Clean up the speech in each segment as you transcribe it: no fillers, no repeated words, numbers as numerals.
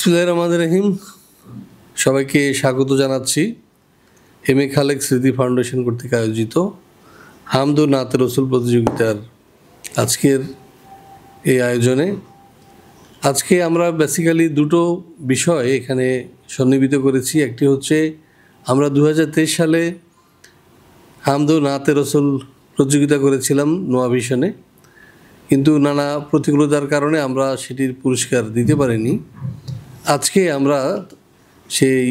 বিসমিল্লাহির রহমানির রহিম। সবাইকে স্বাগত জানাচ্ছি এম এ খালেক স্মৃতি ফাউন্ডেশন কর্তৃক আয়োজিত হামদ ও নাতে রসুল প্রতিযোগিতার আজকের এই আয়োজনে। আজকে আমরা বেসিক্যালি দুটো বিষয় এখানে সন্নিবেশিত করেছি। একটি হচ্ছে আমরা 2023 সালে হামদ ও নাতে রসুল প্রতিযোগিতা করেছিলাম নোয়া ভিশনে, কিন্তু নানা প্রতিকূলতার কারণে আমরা সেটির পুরস্কার দিতে পারিনি। আজকে আমরা সেই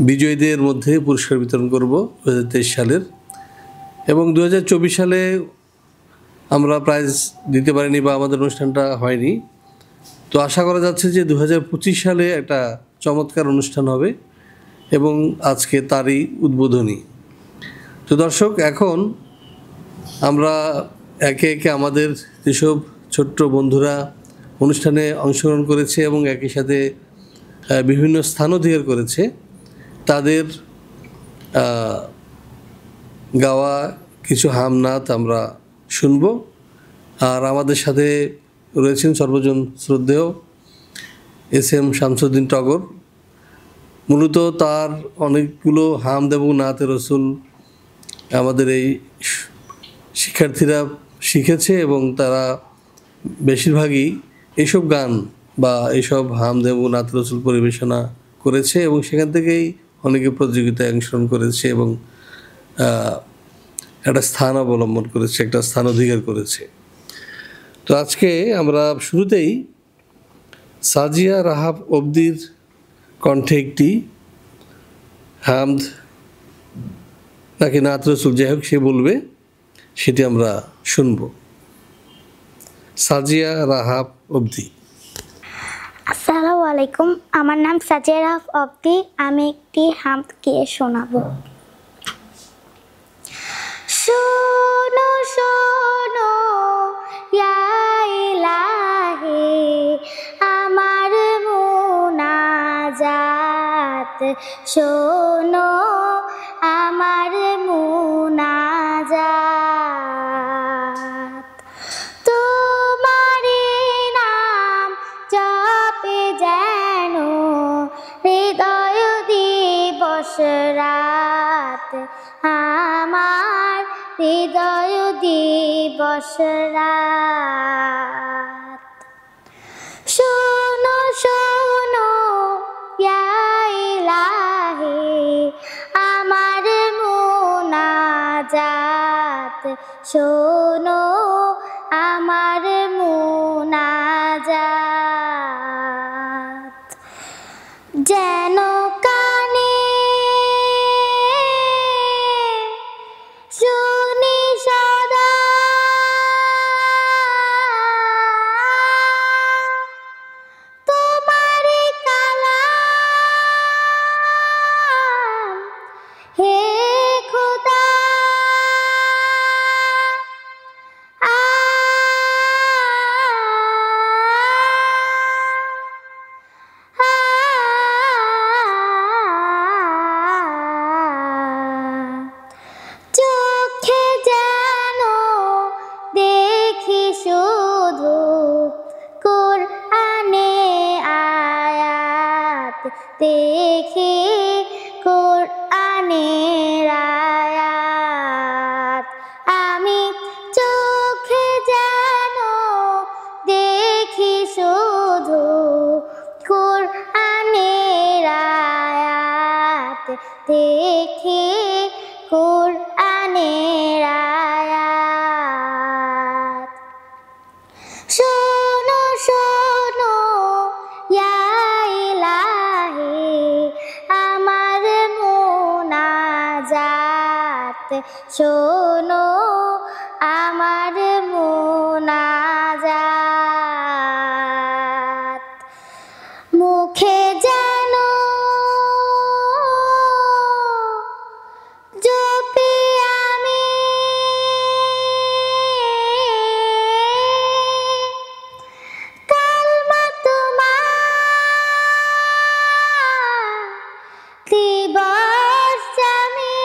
বিজয়ীদের মধ্যে পুরস্কার বিতরণ করব 2023 সালের, এবং 2024 সালে আমরা প্রাইজ দিতে পারিনি বা আমাদের অনুষ্ঠানটা হয়নি। তো আশা করা যাচ্ছে যে 2025 সালে একটা চমৎকার অনুষ্ঠান হবে এবং আজকে তারই উদ্বোধনী। তো দর্শক, এখন আমরা একে একে আমাদের যেসব ছোট্ট বন্ধুরা অনুষ্ঠানে অংশগ্রহণ করেছে এবং একই সাথে বিভিন্ন স্থান অধিকার করেছে তাদের গাওয়া কিছু হামনাত আমরা শুনব। আর আমাদের সাথে রয়েছেন সর্বজন শ্রদ্ধেয় এস এম শামসুদ্দিন টগর। মূলত তার অনেকগুলো হামদ এবং নাতে রসুল আমাদের এই শিক্ষার্থীরা শিখেছে এবং তারা বেশিরভাগই এইসব গান বা এইসব হামদ এবং নাতে রসুল পরিবেশনা করেছে এবং সেখান থেকেই অনেকে প্রতিযোগিতায় অংশগ্রহণ করেছে এবং একটা স্থান অবলম্বন করেছে, একটা স্থান অধিকার করেছে। তো আজকে আমরা শুরুতেই সাজিয়া রাহাব অবদির কণ্ঠে একটি হামদ নাকি নাত রসুল, যাই হোক সে বলবে, সেটি আমরা শুনব। সাজিয়া রাহাব অবদি। আসসালামু আলাইকুম, আমার নাম সাজিয়া রাহাব অবদি। আমি একটি হামদ গেয়ে শোনাবো। শোনো শোনো ইয়া ইলাহি আমার মুনাজাত, শোনো আমার মুনাজাত। তোমারি নাম জপে যেন হৃদয় দিবস রাত, আমার হৃদয় দিবস রাত। শোনো শোনো ইয়া ইলাহি আমার মুনাজাত, শোনো আমার মুনাজাত। যেন কানে শুনি সদা তোমারি কালাম, হে খোদা চোখে যেন দেখি শুধু কুরআনে আয়াত, দেখি কুরআনের আয়াত। আমি চোখে যেন দেখি শুধু কুরআনের আয়াত, দেখি কুরআনের আয়াত। শোনো শোনো ইয়া ইলাহি আমার মুনাজাত, শোনো আমার মুনাজাত। মুখে যেন জপি আমি কালমা তোমার দিবস জামি,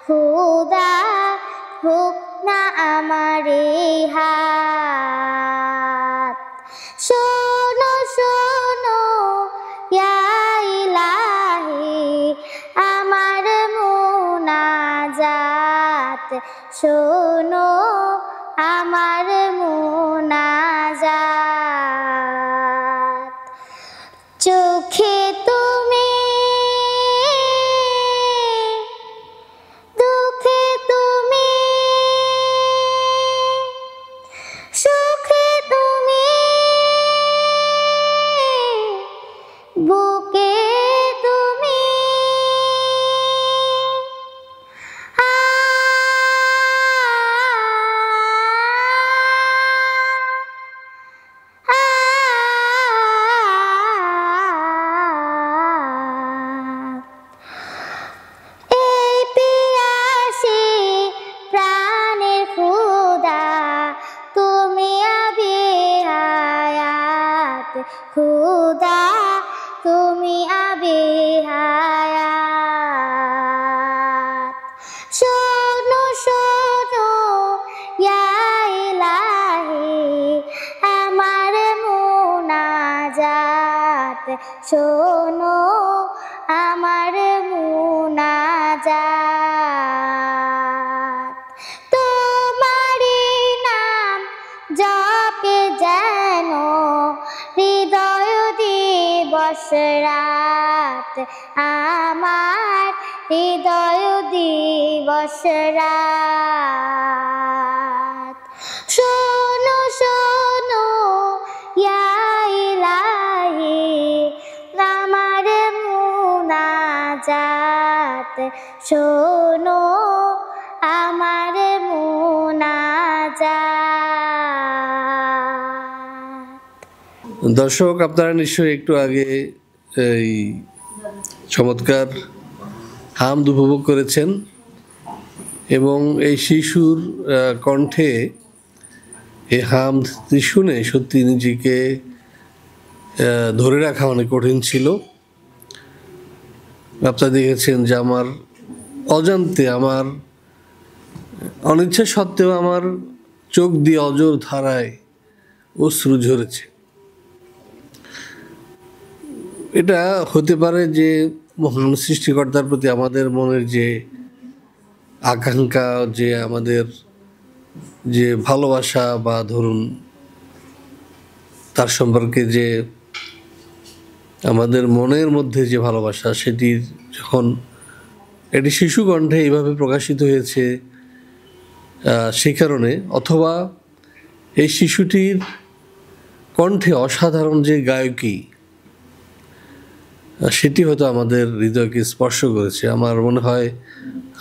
খুদা হোক না আমারে হাত। শোনো শোনো ইয়া ইলাহি আমার মুনাজাত, শোনো আমার মুনাজাত। চোখে তুমি, দুঃখে তুমি, সুখে তুমি, বুকে তুমি, আ আ এই পিয়াসী প্রাণের খুদা তুমি আবি হায়াত, খুদা তুমি আবি হায়াত। শোনো শোনো ইয়া ইলাহি আমার মুনাজাত, শোনো আমার মুনাজাত। তোমারি নাম জপে যেন হৃদয় দিবস রাত, আমার হৃদয় দিবস রাত। শোনো শোনো ইয়া ইলাহি আমার মুনাজাত, শোনো আমার মুনাজাত। দর্শক, আপনারা নিশ্চয়ই একটু আগে এই চমৎকার হামদ উপভোগ করেছেন এবং এই শিশুর কণ্ঠে এই হামদ শুনে সত্যি নিজেকে ধরে রাখা অনেক কঠিন ছিল। আপনারা দেখেছেন যে আমার অজান্তে, আমার অনিচ্ছা সত্ত্বেও আমার চোখ দিয়ে অজর ধারায় অশ্রু ঝরেছে। এটা হতে পারে যে মহান সৃষ্টিকর্তার প্রতি আমাদের মনের যে আকাঙ্ক্ষা, যে আমাদের যে ভালোবাসা, বা ধরুন তার সম্পর্কে যে আমাদের মনের মধ্যে যে ভালোবাসা, সেটির যখন এটি শিশু কণ্ঠে এইভাবে প্রকাশিত হয়েছে, সেই কারণে, অথবা এই শিশুটির কণ্ঠে অসাধারণ যে গায়কী, সেটি হয়তো আমাদের হৃদয়কে স্পর্শ করেছে। আমার মনে হয়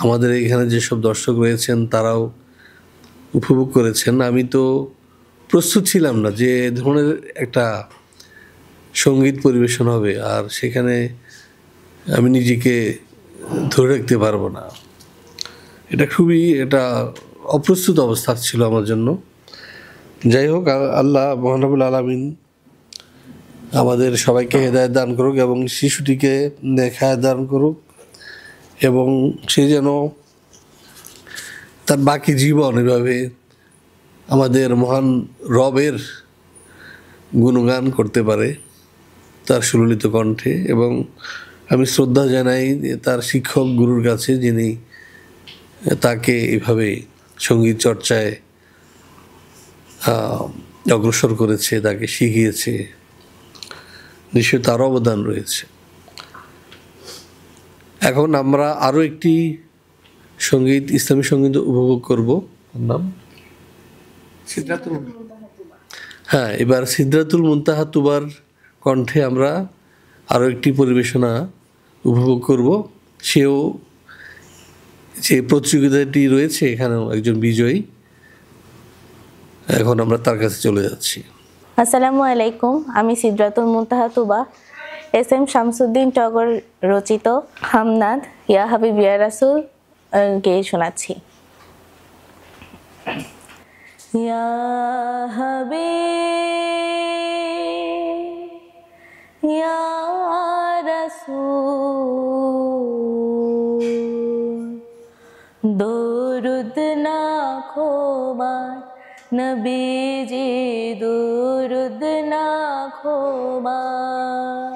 আমাদের এখানে যেসব দর্শক রয়েছেন তারাও উপভোগ করেছেন। আমি তো প্রস্তুত ছিলাম না যে ধরনের একটা সঙ্গীত পরিবেশন হবে, আর সেখানে আমি নিজেকে ধরে রাখতে পারবো না। এটা খুবই অপ্রস্তুত অবস্থা ছিল আমার জন্য। যাই হোক, আল্লাহ মহানবুল আলামিন আমাদের সবাইকে হেদায়েত দান করুক এবং শিশুটিকে নেখায় দান করুক, এবং সে যেন তার বাকি জীবন এভাবে আমাদের মহান রবের গুণগান করতে পারে তার সুললিত কণ্ঠে। এবং আমি শ্রদ্ধা জানাই তার শিক্ষক গুরুর কাছে, যিনি তাকে এভাবে সঙ্গীত চর্চায় অগ্রসর করেছে, তাকে শিখিয়েছে। নিশ্চয় তার অবদান রয়েছে। এখন আমরা আরও একটি সঙ্গীত, ইসলামী সঙ্গীত উপভোগ করব। নাম হ্যাঁ, এবার সিদরাতুল মুনতাহা তুবার কণ্ঠে আমরা আরও একটি পরিবেশনা উপভোগ করব। সেও, যে প্রতিযোগিতাটি রয়েছে এখানেও একজন বিজয়ী। এখন আমরা তার কাছে চলে যাচ্ছি। আসসালামু আলাইকুম, আমি সিদরাতুল মুনতাহা তুবা এস.এম. শামসুদ্দিন টগর রচিত হামনাদ ইয়া হাবিব ইয়া রাসূল গেয়ে শোনাচ্ছি। ইয়া হাবিব ইয়া রাসূল दुरूद लाखों बार नबीजी दुरूद लाखों बार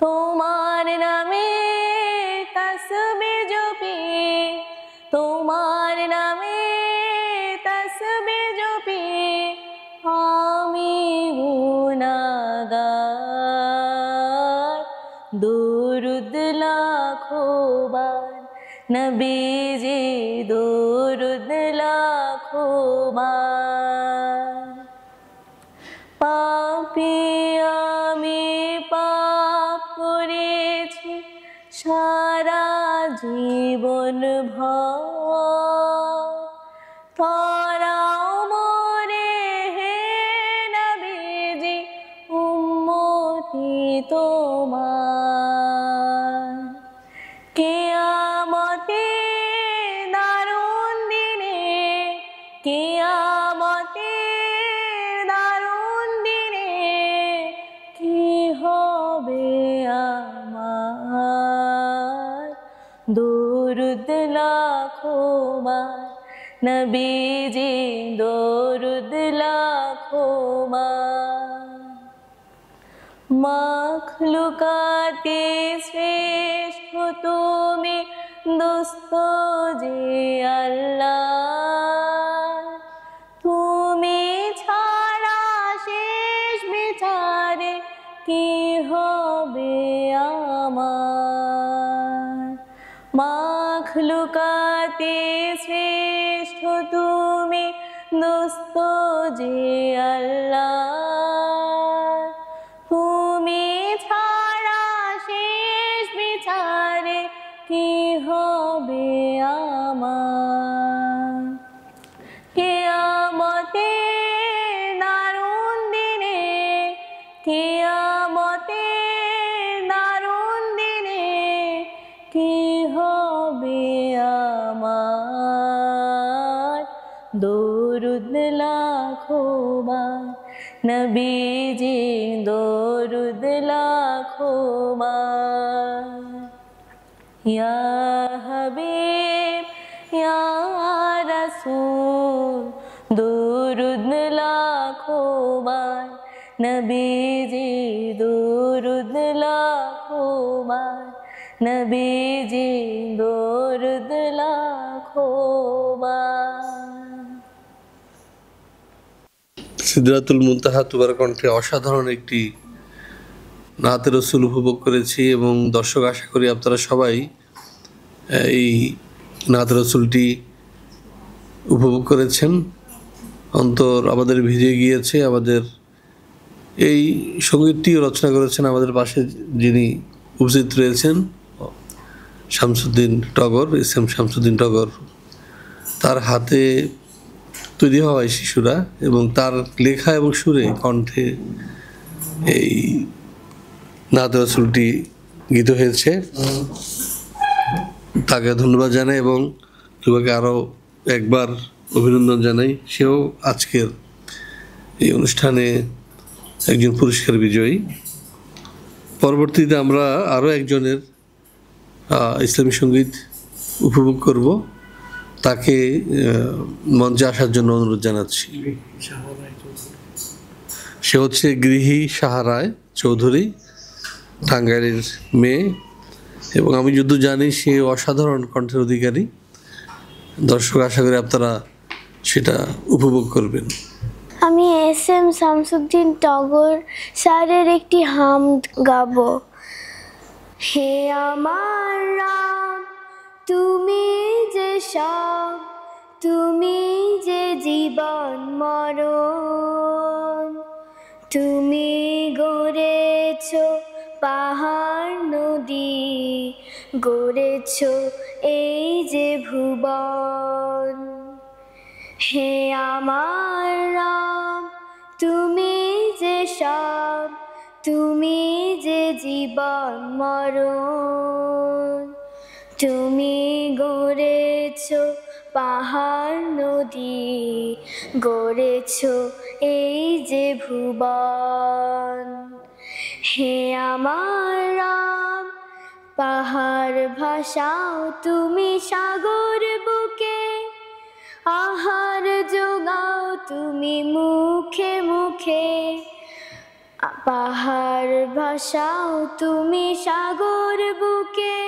তোমার নামে তসবিহ জপি তোমার নামে তসবিহ জপি আমি গুনাহগার দুরুদ লাখোं बार নবীজি দুরুদ লাখোं बार পাপী আমি পাপ করেছি সারা জীবন ভর তারাও মরে হে নবীজি উম্মতি তোমার কিয়ামতে দারুণ দিনে কিয়ামতে দারুণ দিনে কি হবে আমার দুরুদ লাখোं बार নবীজি দুরুদ লাখোं बार মখলুকাতে শ্রেষ্ঠ তুমি দোস্ত যে আল্লাহ তুমি ছাড়া শেষ বিচারে কি হবে আমার মখলুকাতে শ্রেষ্ঠ তুমি দোস্ত যে আল্লাহ তুমি ছাড়া শেষ বিচারে কি হবে আমার কিয়ামতে দারুণ দিনে কিয়ামতে দারুণ দিনে কি হবে আমার দুরুদ লাখোं बार নবীজি দুরুদ লাখোं बार ইয়া হাবিব ইয়া রাসূল দুরুদ লাখোं बार নবীজি দুরুদ লাখোं बार নবীজি দুরুদ লাখোं बार সিদরাতুল মুনতাহা তুবার কণ্ঠে অসাধারণ একটি নাতে রসুল উপভোগ করেছি এবং দর্শক আশা করি আপনারা সবাই এই নাতে রসুলটি উপভোগ করেছেন অন্তর আমাদের ভিজে গিয়েছে আমাদের এই সঙ্গীতটি রচনা করেছেন আমাদের পাশে যিনি উপস্থিত রয়েছেন শামসুদ্দিন টগর এসএম শামসুদ্দিন টগর তার হাতে তৈরি হওয়া এই শিশুরা এবং তার লেখা এবং সুরে কণ্ঠে এই নাতে রসুলটি গীত হয়েছে তাকে ধন্যবাদ জানাই এবং তোমাকে আরও একবার অভিনন্দন জানাই সেও আজকের এই অনুষ্ঠানে একজন পুরস্কার বিজয়ী পরবর্তীতে আমরা আরও একজনের ইসলামী সঙ্গীত উপভোগ করব তাকে মঞ্চে আসার জন্য অনুরোধ জানাচ্ছি সে হচ্ছে গৃহী সাহারায় চৌধুরী টাঙ্গাইলের মেয়ে এবং আমি যদিও জানি সে অসাধারণ কণ্ঠের অধিকারী দর্শক আশা করি আপনারা সেটা উপভোগ করবেন আমি এসএম শামসুদ্দিন টগর স্যারের একটি হামদ গাবো হে আমার রাম তুমি যে সব তুমি যে জীবন মরণ তুমি গড়েছ পাহাড় নদী গড়েছ এই যে ভুবন হে আমার রাম তুমি যে সব তুমি যে জীবন মরণ তুমি গড়েছ পাহাড় নদী গড়েছ এই যে ভুবন হে আমার রাম পাহাড় ভাসাও তুমি সাগর বুকে, আহার যোগাও তুমি মুখে মুখে। পাহাড় ভাসাও তুমি সাগর বুকে,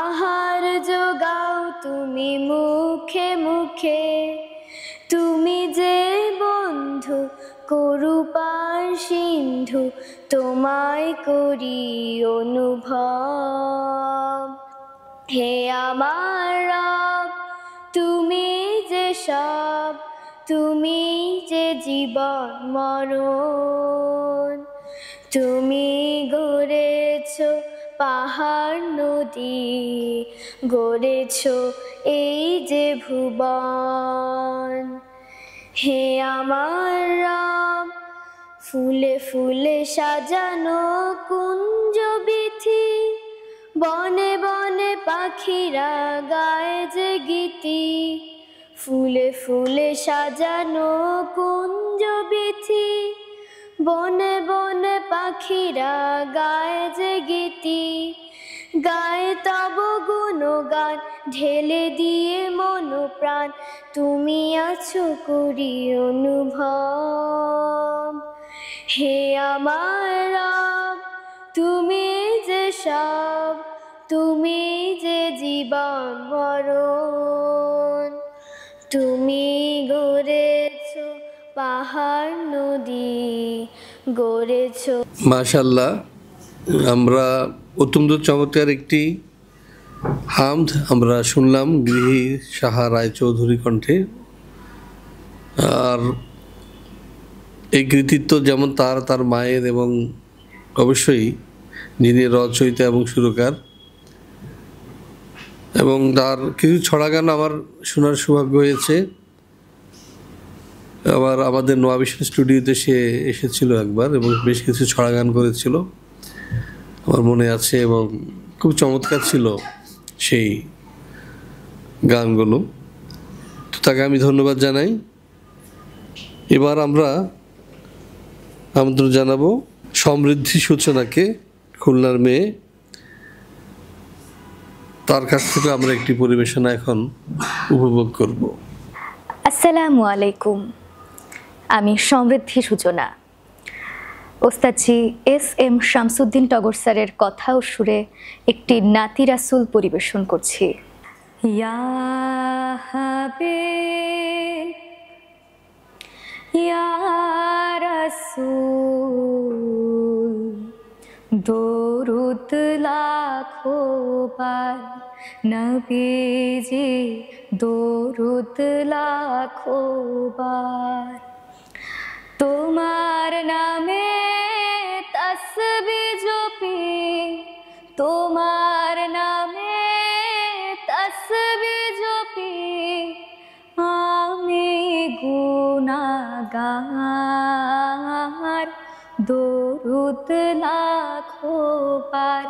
আহার যোগাও তুমি মুখে মুখে। তুমি যে বন্ধু করুপার সিন্ধু, তোমায় করি অনুভব। হে আমার রব, তুমি যে সব, তুমি যে জীবন মরণ। তুমি গড়েছ পাহাড় নদী, গড়েছ এই যে ভুবন। হে আমার রব, ফুলে ফুলে সাজানো কুঞ্জ বিথি, বনে বনে পাখিরা গায় যে গীতি। ফুলে ফুলে সাজানো কুঞ্জ বিথি, বনে বনে পাখিরা গায় যে গীতি। গায়ে তব গুণগান ঢেলে দিয়ে মন প্রাণ, তুমি আছো করি অনুভব। হে আমার রব, তুমি যে সব, তুমি যে জীবন মরণ। তুমি গড়েছ পাহাড় নদী, গড়েছ। মাশাআল্লাহ, আমরা অত্যন্ত চমৎকার একটি হামদ আমরা শুনলাম গৃহী সাহা রায়চৌধুরী কণ্ঠে। আর এই কৃতিত্ব যেমন তার মায়ের, এবং অবশ্যই যিনি রচয়িতা এবং সুরকার, এবং তার কিছু ছড়া গান আমার শোনার সৌভাগ্য হয়েছে। আবার আমাদের নোয়াবিশন স্টুডিওতে সে এসেছিল একবার এবং বেশ কিছু ছড়া গান করেছিল আমার মনে আছে, এবং খুব চমৎকার ছিল সেই গানগুলো। তো তাকে আমি ধন্যবাদ জানাই। এবার আমরা আমন্ত্রণ জানাবো সমৃদ্ধি সূচনাকে, খুলনার মেয়ে। তার কাছ থেকে আমরা একটি পরিবেশনা এখন উপভোগ করব। আসসালামু আলাইকুম, আমি সমৃদ্ধি সূচনা। ওস্তাদজি এস.এম. শামসুদ্দিন টগর স্যারের কথা ও সুরে একটি নাতি রাসূল পরিবেশন করছি। ইয়া হাবিব ইয়া রাসূল, দরুদ লাখো বার নবীজি, দরুদ লাখো বার। তোমার নামে তাসবিহ জপি, তোমার নামে তাসবিহ জপি, আমি গুনাহগার, দরুদ লাখো বার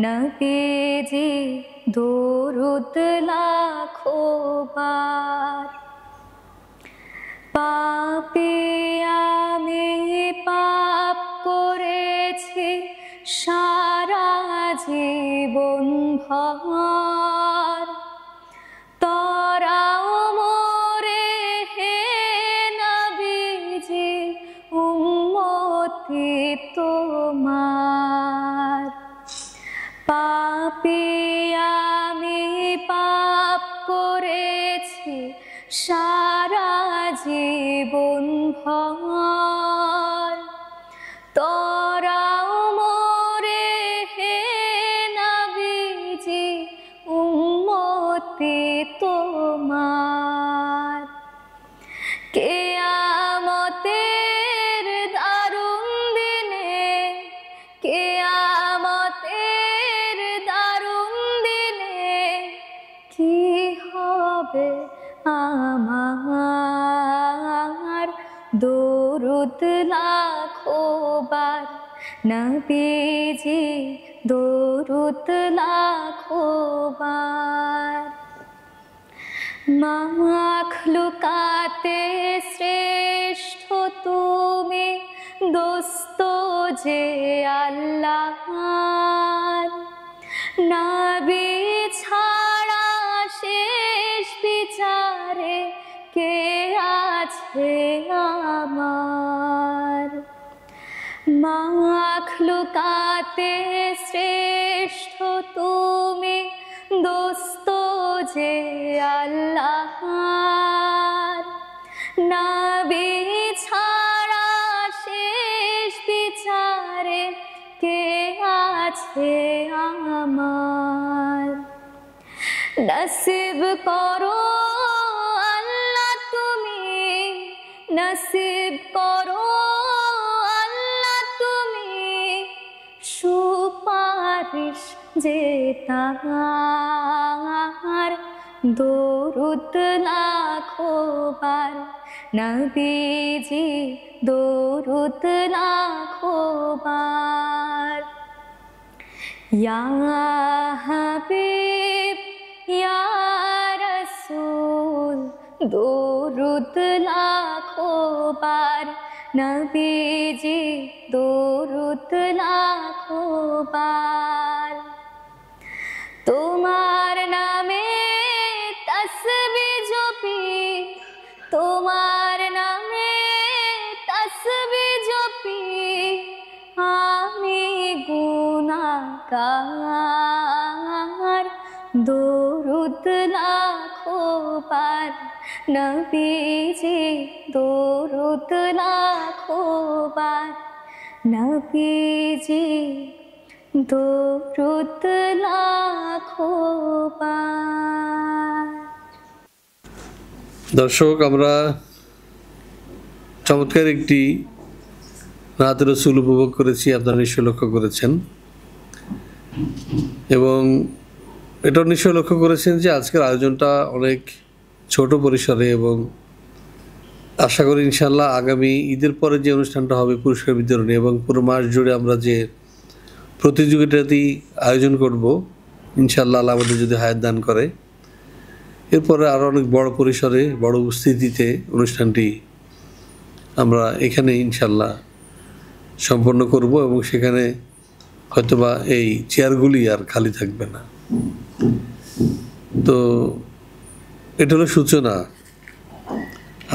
নবীজি, দরুদ লাখো বার। পাপী আমি পাপ করেছি সারা জীবন ভর, তরাও মোরে হে নবীজি উম্মতি তোমার। পাপী আমি পাপ করেছি সারা জীবন ভর, তরাও মোরে হে নবীজি উম্মতি তোমার। কিয়ামতের দারুণ দিনে, কিয়ামতের দারুণ দিনে কি হবে আমার, দরুদ লাখো বার নবীজি, দরুদ লাখো বার। মাখলুকাতে শ্রেষ্ঠ তুমি, দোস্ত যে আল্লাহর, নবী ছাড়া শেষ বিচারে কে আছে আমার। মাখলুকাতে শ্রেষ্ঠ তুমি, দোস্ত যে আল্লাহর। নবী ছাড়া শেষ বিচারে কে আছে আমার। নসিব করো আল্লাহ তুমি, নসিব করো আল্লাহ তুমি, সুপারিশ যে তার। দরুদ লাখো বার নবীজি, দরুদ লাখো বার। ইয়া হাবিব ইয়া রাসূল, দরুদ লাখো বার নবীজি, দরুদ লাখো বার। তোমার নামে তসবিহ জপি, তোমার নামে তসবিহ জপি, আমি গুনাহগার। দরুদ লাখো বার নবীজি, দরুদ লাখো বার নবীজি, দরুদ লাখো বার। দর্শক, আমরা চমৎকার একটি নাত রসুল উপভোগ করেছি, আপনারা নিশ্চয় লক্ষ্য করেছেন। এবং এটাও নিশ্চয় লক্ষ্য করেছেন যে আজকের আয়োজনটা অনেক ছোট পরিসরে, এবং আশা করি ইনশাল্লাহ আগামী ঈদের পরে যে অনুষ্ঠানটা হবে পুরস্কার বিতরণী, এবং পুরো মাস জুড়ে আমরা যে প্রতিযোগিতাটি আয়োজন করব ইনশাল্লাহ আল্লাহ আমাদের যদি হায়াত দান করে, এরপরে আরও অনেক বড় পরিসরে বড় উপস্থিতিতে অনুষ্ঠানটি আমরা এখানে ইনশাল্লাহ সম্পন্ন করব, এবং সেখানে হয়তোবা এই চেয়ারগুলি আর খালি থাকবে না। তো এটা হলো সূচনা,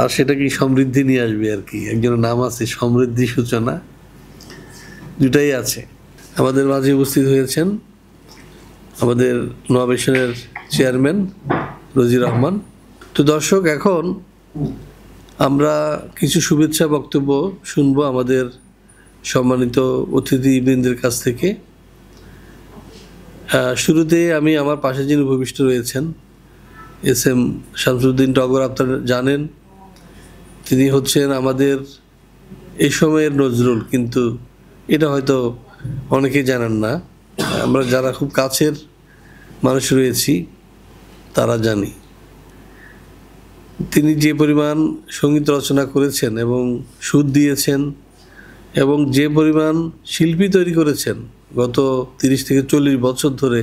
আর সেটা কি সমৃদ্ধি নিয়ে আসবে আর কি। একজনের নাম আছে সমৃদ্ধি সূচনা, দুটাই আছে। আমাদের মাঝে উপস্থিত হয়েছেন আমাদের নোয়াবেশনের চেয়ারম্যান রোজির রহমান। তো দর্শক, এখন আমরা কিছু শুভেচ্ছা বক্তব্য শুনবো আমাদের সম্মানিত অতিথিবৃন্দের কাছ থেকে। শুরুতে আমি আমার পাশে যিনি উপবিষ্ট রয়েছেন SM শামসুদ্দিন টগর, আপনারা জানেন তিনি হচ্ছেন আমাদের এই সময়ের নজরুল, কিন্তু এটা হয়তো অনেকেই জানেন না। আমরা যারা খুব কাছের মানুষ রয়েছি তারা জানি তিনি যে পরিমাণ সঙ্গীত রচনা করেছেন এবং সুর দিয়েছেন, এবং যে পরিমাণ শিল্পী তৈরি করেছেন গত 30 থেকে 40 বছর ধরে,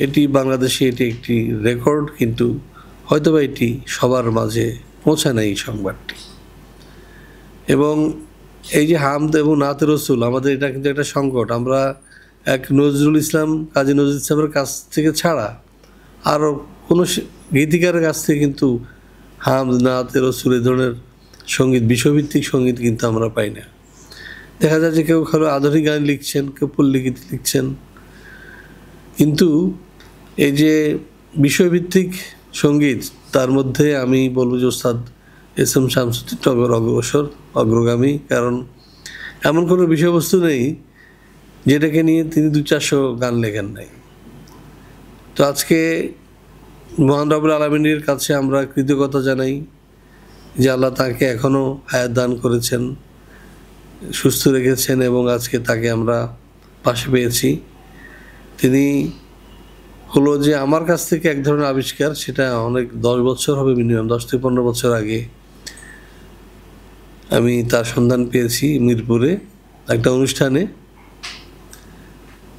এটি বাংলাদেশে এটি একটি রেকর্ড, কিন্তু হয়তোবা এটি সবার মাঝে পৌঁছায় না এই সংবাদটি। এবং এই যে হামদ এবং নাতে রসুল, আমাদের এটা কিন্তু একটা সংকট। আমরা এক নজরুল ইসলাম, কাজী নজরুল ইসলামের কাছ থেকে ছাড়া আরও কোনো গীতিকারের কাছ থেকে কিন্তু হামদ, নাতে রসুল এই ধরনের সঙ্গীত, বিষয়ভিত্তিক সঙ্গীত কিন্তু আমরা পাই না। দেখা যায় যে কেউ খালি আধুনিক গান লিখছেন, কেউ পল্লী গীত লিখছেন, কিন্তু এই যে বিষয়ভিত্তিক সঙ্গীত, তার মধ্যে আমি বলবো যে ওস্তাদ SM শামসুদ্দিন টগর অগ্রগামী। কারণ এমন কোনো বিষয়বস্তু নেই যেটাকে নিয়ে তিনি 200-400 গান লেখেন নাই। তো আজকে মহান রব্বুল আলামিনের কাছে আমরা কৃতজ্ঞতা জানাই যে আল্লাহ তাকে এখনও হায়াত দান করেছেন, সুস্থ রেখেছেন, এবং আজকে তাকে আমরা পাশে পেয়েছি। তিনি হলো যে আমার কাছ থেকে এক ধরনের আবিষ্কার, সেটা অনেক 10 বছর হবে, মিনিমাম 10 থেকে 15 বছর আগে আমি তার সন্ধান পেয়েছি মিরপুরে একটা অনুষ্ঠানে।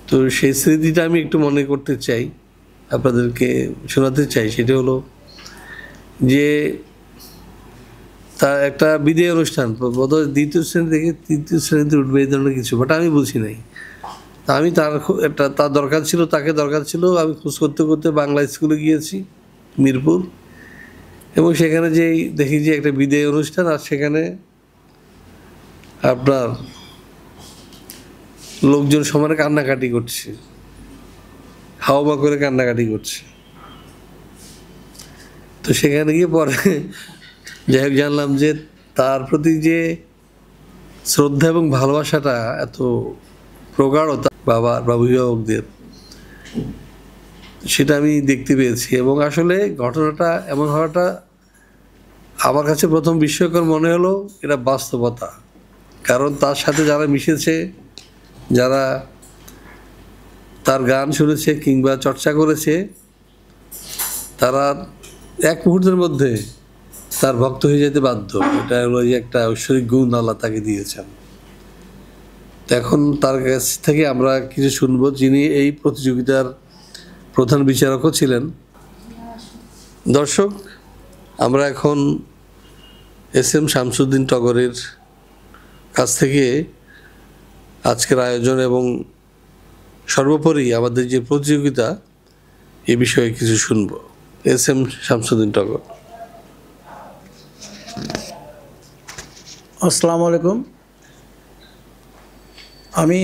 তো সেই স্মৃতিটা আমি একটু মনে করতে চাই, আপনাদেরকে শোনাতে চাই। সেটা হলো যে তার একটা বিদায় অনুষ্ঠান, বোধহয় 2য় শ্রেণী থেকে 3য় শ্রেণীতে উঠবে এই ধরনের কিছু, বাট আমি বুঝি নাই। তা আমি তার দরকার ছিল, তাকে দরকার ছিল, আমি খোঁজ করতে করতে বাংলা স্কুলে গিয়েছি মিরপুর, এবং সেখানে যেই দেখি যে একটা বিদায় অনুষ্ঠান, আর সেখানে আপনার লোকজন সমানে কান্নাকাটি করছে, হাওয়া করে কান্নাকাটি করছে। তো সেখানে গিয়ে পরে যাই হোক জানলাম যে তার প্রতি যে শ্রদ্ধা এবং ভালোবাসাটা এত প্রগাঢ়তা বাবা বা অভিভাবকদের, সেটা আমি দেখতে পেয়েছি। এবং আসলে ঘটনাটা এমন হওয়াটা আমার কাছে প্রথম বিস্ময়কর মনে হলো, এটা বাস্তবতা। কারণ তার সাথে যারা মিশেছে, যারা তার গান শুনেছে কিংবা চর্চা করেছে, তারা এক মুহূর্তের মধ্যে তার ভক্ত হয়ে যেতে বাধ্য। এটা হলো যে একটা ঐশ্বরিক গুণ আল্লাহ তাকে দিয়েছেন। তো এখন তার কাছ থেকে আমরা কিছু শুনবো, যিনি এই প্রতিযোগিতার প্রধান বিচারকও ছিলেন। দর্শক, আমরা এখন এস.এম. শামসুদ্দিন টগরের কাছ থেকে আজকের আয়োজন এবং সর্বোপরি আমাদের যে প্রতিযোগিতা, এ বিষয়ে কিছু শুনব। এস.এম. শামসুদ্দিন টগর। আসসালামু আলাইকুম। আমি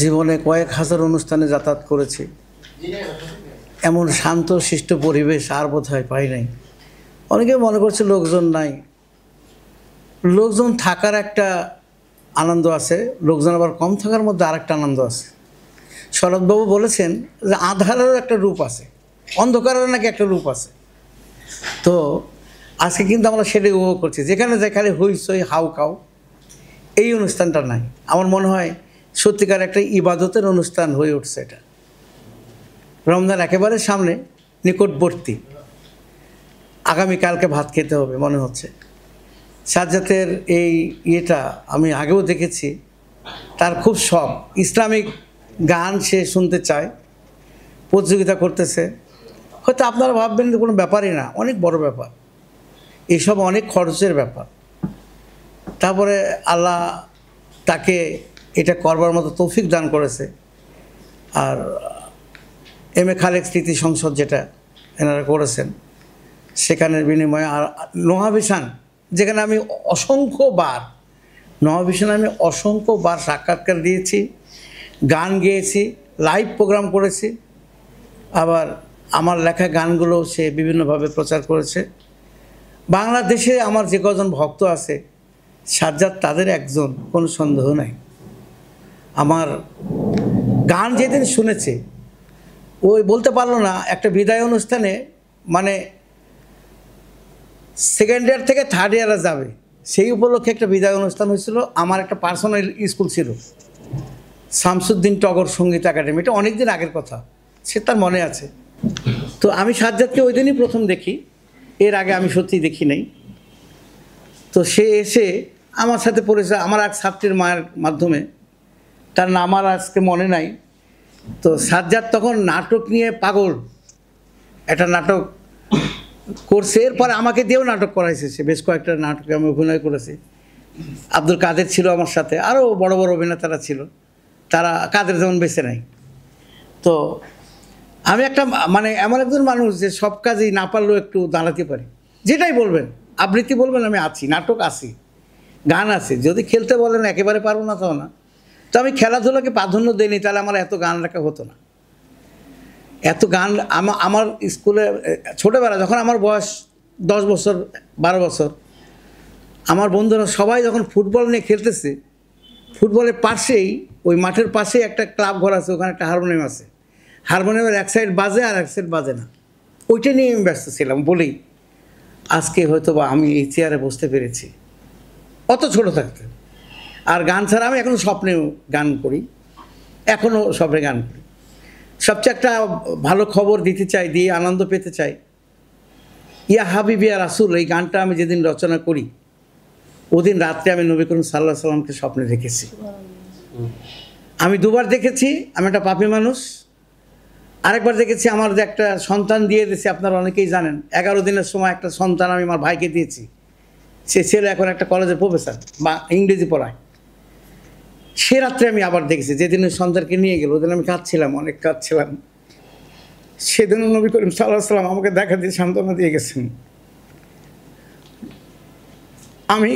জীবনে কয়েক হাজার অনুষ্ঠানে যাতায়াত করেছি, এমন শান্ত শিষ্ট পরিবেশ আর বোধহয় পাই নাই। অনেকে মনে করছে লোকজন নাই, লোকজন থাকার একটা আনন্দ আছে, লোকজন আবার কম থাকার মধ্যে আরেকটা আনন্দ আছে। শরৎবাবু বলেছেন যে আঁধারেরও একটা রূপ আছে, অন্ধকারেরও নাকি একটা রূপ আছে। তো আজকে কিন্তু আমরা সেটাই উপভোগ করছি, যেখানে যেখানে হইচই হাউ কাউ, এই অনুষ্ঠানটা নাই। আমার মনে হয় সত্যিকার একটা ইবাদতের অনুষ্ঠান হয়ে উঠছে এটা। রমজান একেবারে সামনে, নিকটবর্তী, আগামীকালকে ভাত খেতে হবে মনে হচ্ছে। সাজ্জাতের এই ইয়েটা আমি আগেও দেখেছি, তার খুব শখ, ইসলামিক গান সে শুনতে চায়, প্রতিযোগিতা করতেছে। হয়তো আপনারা ভাববেন যে কোনো ব্যাপারই না, অনেক বড় ব্যাপার, এইসব অনেক খরচের ব্যাপার। তারপরে আল্লাহ তাকে এটা করবার মতো তৌফিক দান করেছে। আর এম.এ. খালেক স্মৃতি সংসদ যেটা এনারা করেছেন, সেখানের বিনিময়ে আর নোহাভিসান, যেখানে আমি অসংখ্যবার সাক্ষাৎকার দিয়েছি, গান গেয়েছি, লাইভ প্রোগ্রাম করেছি, আবার আমার লেখা গানগুলো সে বিভিন্নভাবে প্রচার করেছে। বাংলাদেশে আমার যে কজন ভক্ত আছে, সাজ্জাদ তাদের একজন, কোনো সন্দেহ নাই। আমার গান যেদিন শুনেছে, ওই বলতে পারলো না একটা বিদায় অনুষ্ঠানে, মানে সেকেন্ড ইয়ার থেকে থার্ড ইয়ারে যাবে, সেই উপলক্ষে একটা বিদায় অনুষ্ঠান হয়েছিল। আমার একটা পার্সোনাল স্কুল ছিল, শামসুদ্দিন টগর সঙ্গীত একাডেমি, এটা অনেক দিন আগের কথা, সে তার মনে আছে। তো আমি সাজ্জাদকে ওই দিনই প্রথম দেখি, এর আগে আমি সত্যিই দেখি নাই। তো সে এসে আমার সাথে পরিচয়, আমার এক ছাত্রীর মায়ের মাধ্যমে, তার নাম আমার আজকে মনে নাই। তো সাজ্জাদ তখন নাটক নিয়ে পাগল, একটা নাটক করছে, এরপরে আমাকে দিয়েও নাটক করাইছে সে, বেশ কয়েকটা নাটকে আমি অভিনয় করেছি। আব্দুল কাদের ছিল আমার সাথে, আরও বড় বড় অভিনেতারা ছিল, তারা কাদের যেমন বেছে নেয়। তো আমি একটা মানে এমন একজন মানুষ যে সব কাজেই না পারলেও একটু দাঁড়াতে পারি, যেটাই বলবেন, আবৃত্তি বলবেন, আমি আছি, নাটক আছি, গান আছে। যদি খেলতে বলেন একেবারে পারবো না, তাও না। তো আমি খেলাধুলাকে প্রাধান্য দিইনি, তাহলে আমার এত গান লেখা হতো না। এত গান আমার স্কুলে ছোটোবেলা, যখন আমার বয়স 10 বছর 12 বছর, আমার বন্ধুরা সবাই যখন ফুটবল নিয়ে খেলতেছে, ফুটবলের পাশেই, ওই মাঠের পাশেই একটা ক্লাব ঘর আছে, ওখানে একটা হারমোনিয়াম আছে, হারমোনিয়ামের এক সাইড বাজে আর এক সাইড বাজে না, ওইটা নিয়ে আমি ব্যস্ত ছিলাম বলেই আজকে হয়তো বা আমি এই চেয়ারে বসতে পেরেছি, অত ছোটো থাকতে। আর গান ছাড়া আমি এখনও স্বপ্নেও গান করি, এখনও স্বপ্নে গান করি। সবচেয়ে একটা ভালো খবর দিতে চাই, দিয়ে আনন্দ পেতে চাই। ইয়া হাবিব ইয়া রাসূল, এই গানটা আমি যেদিন রচনা করি, ওদিন রাত্রে আমি নবী করিম সাল্লাল্লাহু আলাইহি সাল্লামকে স্বপ্নে দেখেছি। আমি দুবার দেখেছি, আমি একটা পাপী মানুষ। আরেকবার দেখেছি আমার যে একটা সন্তান দিয়ে দিয়েছি, আপনারা অনেকেই জানেন, 11 দিনের সময় একটা সন্তান আমি আমার ভাইকে দিয়েছি। সে ছেলে এখন একটা কলেজের প্রফেসর বা ইংরেজি পড়ায়। সে রাত্রে আমি আবার দেখেছি, যেদিন ওই সন্তানকে নিয়ে গেল ওদিন আমি কাঁদছিলাম, অনেক কাঁদছিলাম। সেদিনও নবী করিম সাল্লাল্লাহু আলাইহি ওয়াসাল্লাম আমাকে দেখা দিয়ে সান্ত্বনা দিয়ে গেছেন। আমি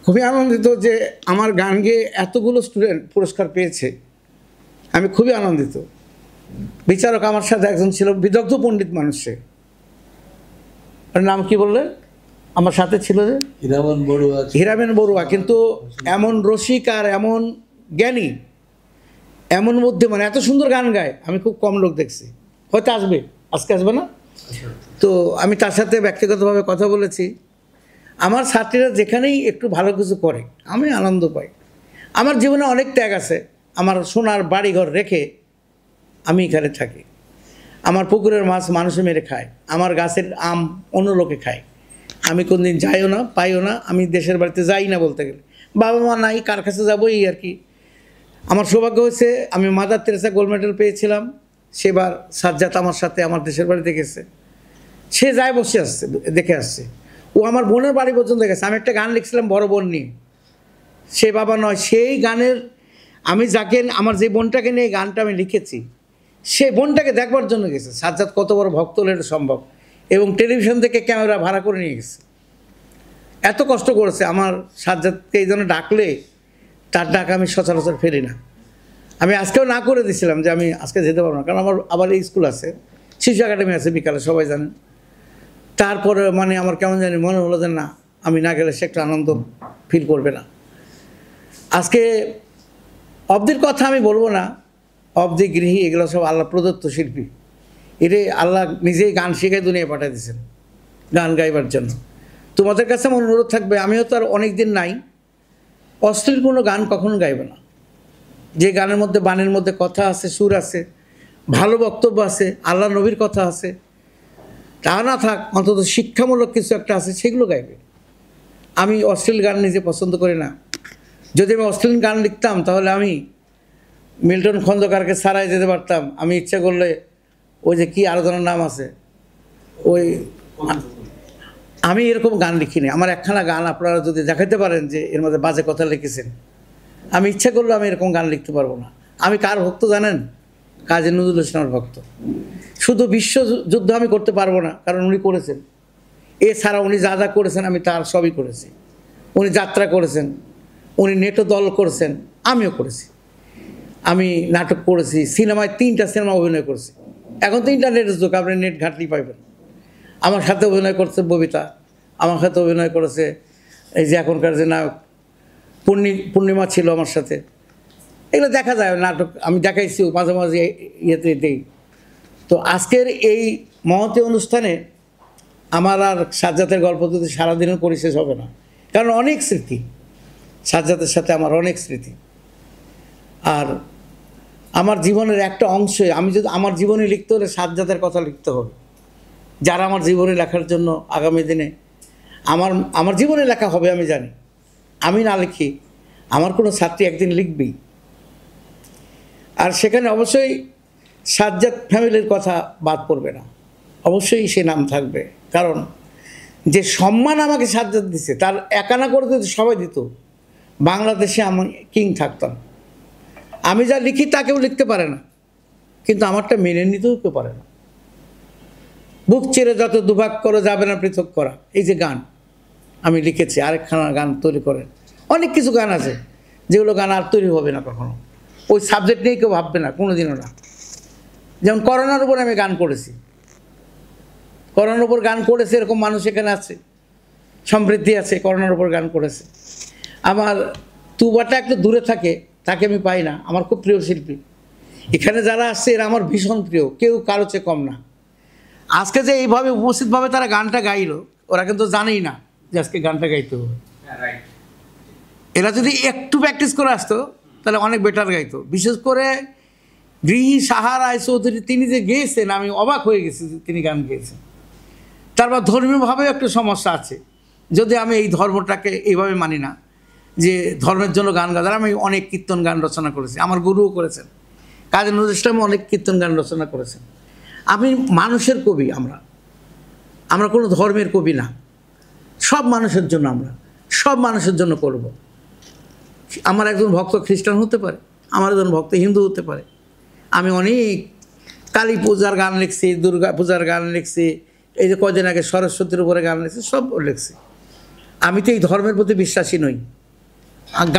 খুবই আনন্দিত যে আমার গান গেয়ে এতগুলো স্টুডেন্ট পুরস্কার পেয়েছে, আমি খুবই আনন্দিত। বিচারক আমার সাথে একজন ছিল, বিদগ্ধ পণ্ডিত মানুষ, সে, ওর নাম কি বললেন, আমার সাথে ছিল যে হীরাবেন বড়ুয়া, কিন্তু এমন রসিক আর এমন জ্ঞানী, এমন মধ্যে মানে এত সুন্দর গান গায় আমি খুব কম লোক দেখছি। হয়তো আসবে, আজকে আসবে না। তো আমি তার সাথে ব্যক্তিগতভাবে কথা বলেছি। আমার ছাত্রীরা যেখানেই একটু ভালো কিছু করে আমি আনন্দ পাই। আমার জীবনে অনেক ত্যাগ আছে, আমার সোনার বাড়িঘর রেখে আমি এখানে থাকি। আমার পুকুরের মাছ মানুষে মেরে খায়, আমার গাছের আম অন্য লোকে খায়, আমি কোনদিন যাইও না পাইও না, আমি দেশের বাড়িতে যাই না বলতে গেলে। বাবা মা নাই, কার কাছে যাবো এই আর কি। আমার সৌভাগ্য হয়েছে আমি মাদার তেরেসা গোল্ড মেডেল পেয়েছিলাম, সেবার সাজ্জাদ আমার সাথে আমার দেশের বাড়িতে গেছে, সে যায় বসে আসছে, দেখে আসছে। ও আমার বোনের বাড়ি পর্যন্ত গেছে। আমি একটা গান লিখছিলাম বড় বোন নিয়ে, সে বাবা নয়, সেই গানের আমি যাকে আমার যে বোনটাকে নিয়ে গানটা আমি লিখেছি সে বোনটাকে দেখবার জন্য গেছে। সাজ্জাদ কত বড় ভক্ত হলে এটা সম্ভব, এবং টেলিভিশন থেকে ক্যামেরা ভাড়া করে নিয়ে গেছে। এত কষ্ট করেছে। আমার সাজ্জাদকে এই জন্য ডাকলে তার ডাক আমি সচরাচর ফেরি না। আমি আজকেও না করে দিয়েছিলাম যে আমি আজকে যেতে পারবো না, কারণ আমার আবার এই স্কুল আছে, শিশু একাডেমি আছে বিকালে, সবাই জানেন। তারপরে মানে আমার কেমন জানি মনে হলো যে না, আমি না গেলে সে একটা আনন্দ ফিল করবে না। আজকে অবধির কথা আমি বলবো না, অবধি গৃহী এগুলো সব আল্লাহ প্রদত্ত শিল্পী। এরে আল্লাহ নিজেই গান শিখে দুনিয়া পাঠিয়ে দিয়েছেন গান গাইবার জন্য। তোমাদের কাছে আমার অনুরোধ থাকবে, আমিও তো আর অনেক দিন নাই, অশ্লীল কোনো গান কখনো গাইবে না। যে গানের মধ্যে বাণীর মধ্যে কথা আছে, সুর আছে, ভালো বক্তব্য আছে, আল্লাহ নবীর কথা আছে, তা না থাক অন্তত শিক্ষামূলক কিছু একটা আছে, সেগুলো গাইবে। আমি অশ্লীল গান নিজে পছন্দ করি না। যদি আমি অশ্লীল গান লিখতাম তাহলে আমি মিল্টন খন্দকারকে ছাড়াই যেতে পারতাম। আমি ইচ্ছা করলে ওই যে কি আলোচনার নাম আছে, ওই আমি এরকম গান লিখিনি। আমার একখানা গান আপনারা যদি দেখাতে পারেন যে এর মধ্যে বাজে কথা লিখেছেন, আমি ইচ্ছা করলে আমি এরকম গান লিখতে পারবো না। আমি কার ভক্ত জানেন? কাজী নজরুল ইসলামের ভক্ত। শুধু বিশ্বযুদ্ধ আমি করতে পারবো না, কারণ উনি করেছেন। এছাড়া উনি যা যা করেছেন আমি তার সবই করেছি। উনি যাত্রা করেছেন, উনি নেটো দল করেছেন, আমিও করেছি। আমি নাটক করেছি, সিনেমায় 3টা সিনেমা অভিনয় করেছি। এখন তো ইন্টারনেটের যুগ, আপনি নেট ঘাটলেই পাইবেন। আমার সাথে অভিনয় করছে ববিতা, আমার সাথে অভিনয় করেছে এই যে এখনকার যে নায়ক পূর্ণিমা ছিল আমার সাথে। এগুলো দেখা যায় নাটক, আমি দেখাইছি মাঝে মাঝে ইয়েতে দেই। তো আজকের এই মহতী অনুষ্ঠানে আমার আর সাজ্জাদের গল্প যদি সারাদিনও করি শেষ হবে না, কারণ অনেক স্মৃতি সাজ্জাদের সাথে, আমার অনেক স্মৃতি। আর আমার জীবনের একটা অংশে আমি যদি আমার জীবনে লিখতে হলে সাজ্জাদের কথা লিখতে হবে, যারা আমার জীবনে লেখার জন্য আগামী দিনে আমার জীবনে লেখা হবে আমি জানি। আমি না লিখি আমার কোনো ছাত্রী একদিন লিখবেই। আর সেখানে অবশ্যই সাজ্জাদ ফ্যামিলির কথা বাদ পড়বে না, অবশ্যই সে নাম থাকবে। কারণ যে সম্মান আমাকে সাজ্জাদ দিছে তার একানা করে যদি সবাই দিত, বাংলাদেশে আমি কিং থাকতাম। আমি যা লিখি তা কেউ লিখতে পারে না, কিন্তু আমারটা মেনে নিতেও কেউ পারে না। বুক চেরে যত দুভাগ করো যাবে না পৃথক করা, এই যে গান আমি লিখেছি, আরেকখানা গান তৈরি করেন। অনেক কিছু গান আছে যেগুলো গান আর তৈরি হবে না কখনো, ওই সাবজেক্ট নিয়ে কেউ ভাববে না কোনো দিনও না। যেমন করোনার উপর আমি গান করেছি, করোনার উপর গান করেছে এরকম মানুষ এখানে আছে, সমৃদ্ধি আছে, করোনার উপর গান করেছে। আমার তুবাটা একটু দূরে থাকে, তাকে আমি পাই না, আমার খুব প্রিয় শিল্পী। এখানে যারা আসছে এরা আমার ভীষণ প্রিয়, কেউ কারো চেয়ে কম না। আজকে যে এইভাবে উপস্থিতভাবে তারা গানটা গাইলো, ওরা কিন্তু জানেই না যে আজকে গানটা গাইতে হবে। এরা যদি একটু প্র্যাকটিস করে আসতো তাহলে অনেক বেটার গাইতো। বিশেষ করে গৃহী সাহা রায় চৌধুরী, তিনি যে গেয়েছেন আমি অবাক হয়ে গেছি যে তিনি গান গেয়েছেন। তারপর ধর্মীয়ভাবেও একটু সমস্যা আছে, যদি আমি এই ধর্মটাকে এইভাবে মানি না যে ধর্মের জন্য গান গাওয়ার। আমি অনেক কীর্তন গান রচনা করেছি, আমার গুরুও করেছেন, কাজী নজরুল ইসলাম অনেক কীর্তন গান রচনা করেছেন। আমি মানুষের কবি, আমরা কোনো ধর্মের কবি না, সব মানুষের জন্য আমরা সব মানুষের জন্য করব। আমার একজন ভক্ত খ্রিস্টান হতে পারে, আমার একজন ভক্ত হিন্দু হতে পারে। আমি অনেক কালী পূজার গান লিখছি, দুর্গা পূজার গান লিখছি, এই যে কদিন আগে সরস্বতীর উপরে গান লিখছি, সব লিখছি। আমি তো এই ধর্মের প্রতি বিশ্বাসী নই।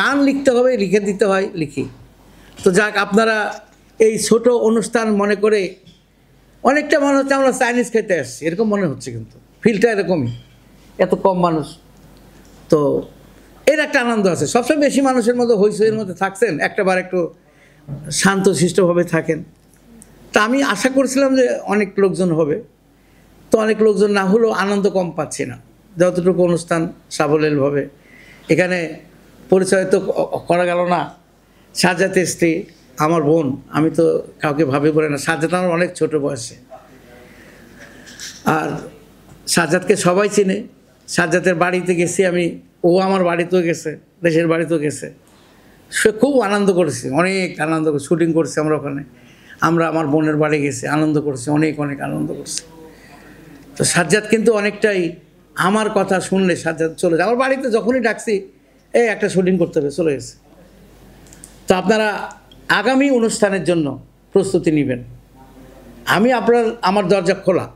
গান লিখতে হবে, লিখে দিতে হয়, লিখি। তো যাক, আপনারা এই ছোট অনুষ্ঠান মনে করে অনেকটা মনে হচ্ছে আমরা চাইনিজ খেতে আসছি, এরকম মনে হচ্ছে, কিন্তু ফিলটা এরকমই, এত কম মানুষ। তো এর একটা আনন্দ আছে। সবসময় বেশি মানুষের মধ্যে হইচইয়ের মধ্যে থাকছেন, একটাবার একটু শান্তশিষ্টভাবে থাকেন। তা আমি আশা করছিলাম যে অনেক লোকজন হবে, তো অনেক লোকজন না হলেও আনন্দ কম পাচ্ছি না। যতটুকু অনুষ্ঠান সাবলীলভাবে, এখানে পরিচয় তো করা গেল না। সাজ্জাতের স্ত্রী আমার বোন, আমি তো কাউকে ভাবি করে না। সাজ্জাদ আমার অনেক ছোট বয়সে, আর সাজ্জাদকে সবাই চিনে। সাজ্জাদের বাড়িতে গেছি আমি, ও আমার বাড়িতেও গেছে, দেশের বাড়িতেও গেছে। সে খুব আনন্দ করেছে, অনেক আনন্দ করে শুটিং করছি আমরা ওখানে। আমরা আমার বোনের বাড়ি গেছি, আনন্দ করছি, অনেক অনেক আনন্দ করছি। তো সাজ্জাদ কিন্তু অনেকটাই আমার কথা শুনলে সাজ্জাদ চলে যায়। আমার বাড়িতে যখনই ডাকছি, এই একটা শুটিং করতে হবে, চলে গেছে। তো আপনারা আগামী অনুষ্ঠানের জন্য প্রস্তুতি নেবেন। আমার দরজা খোলা,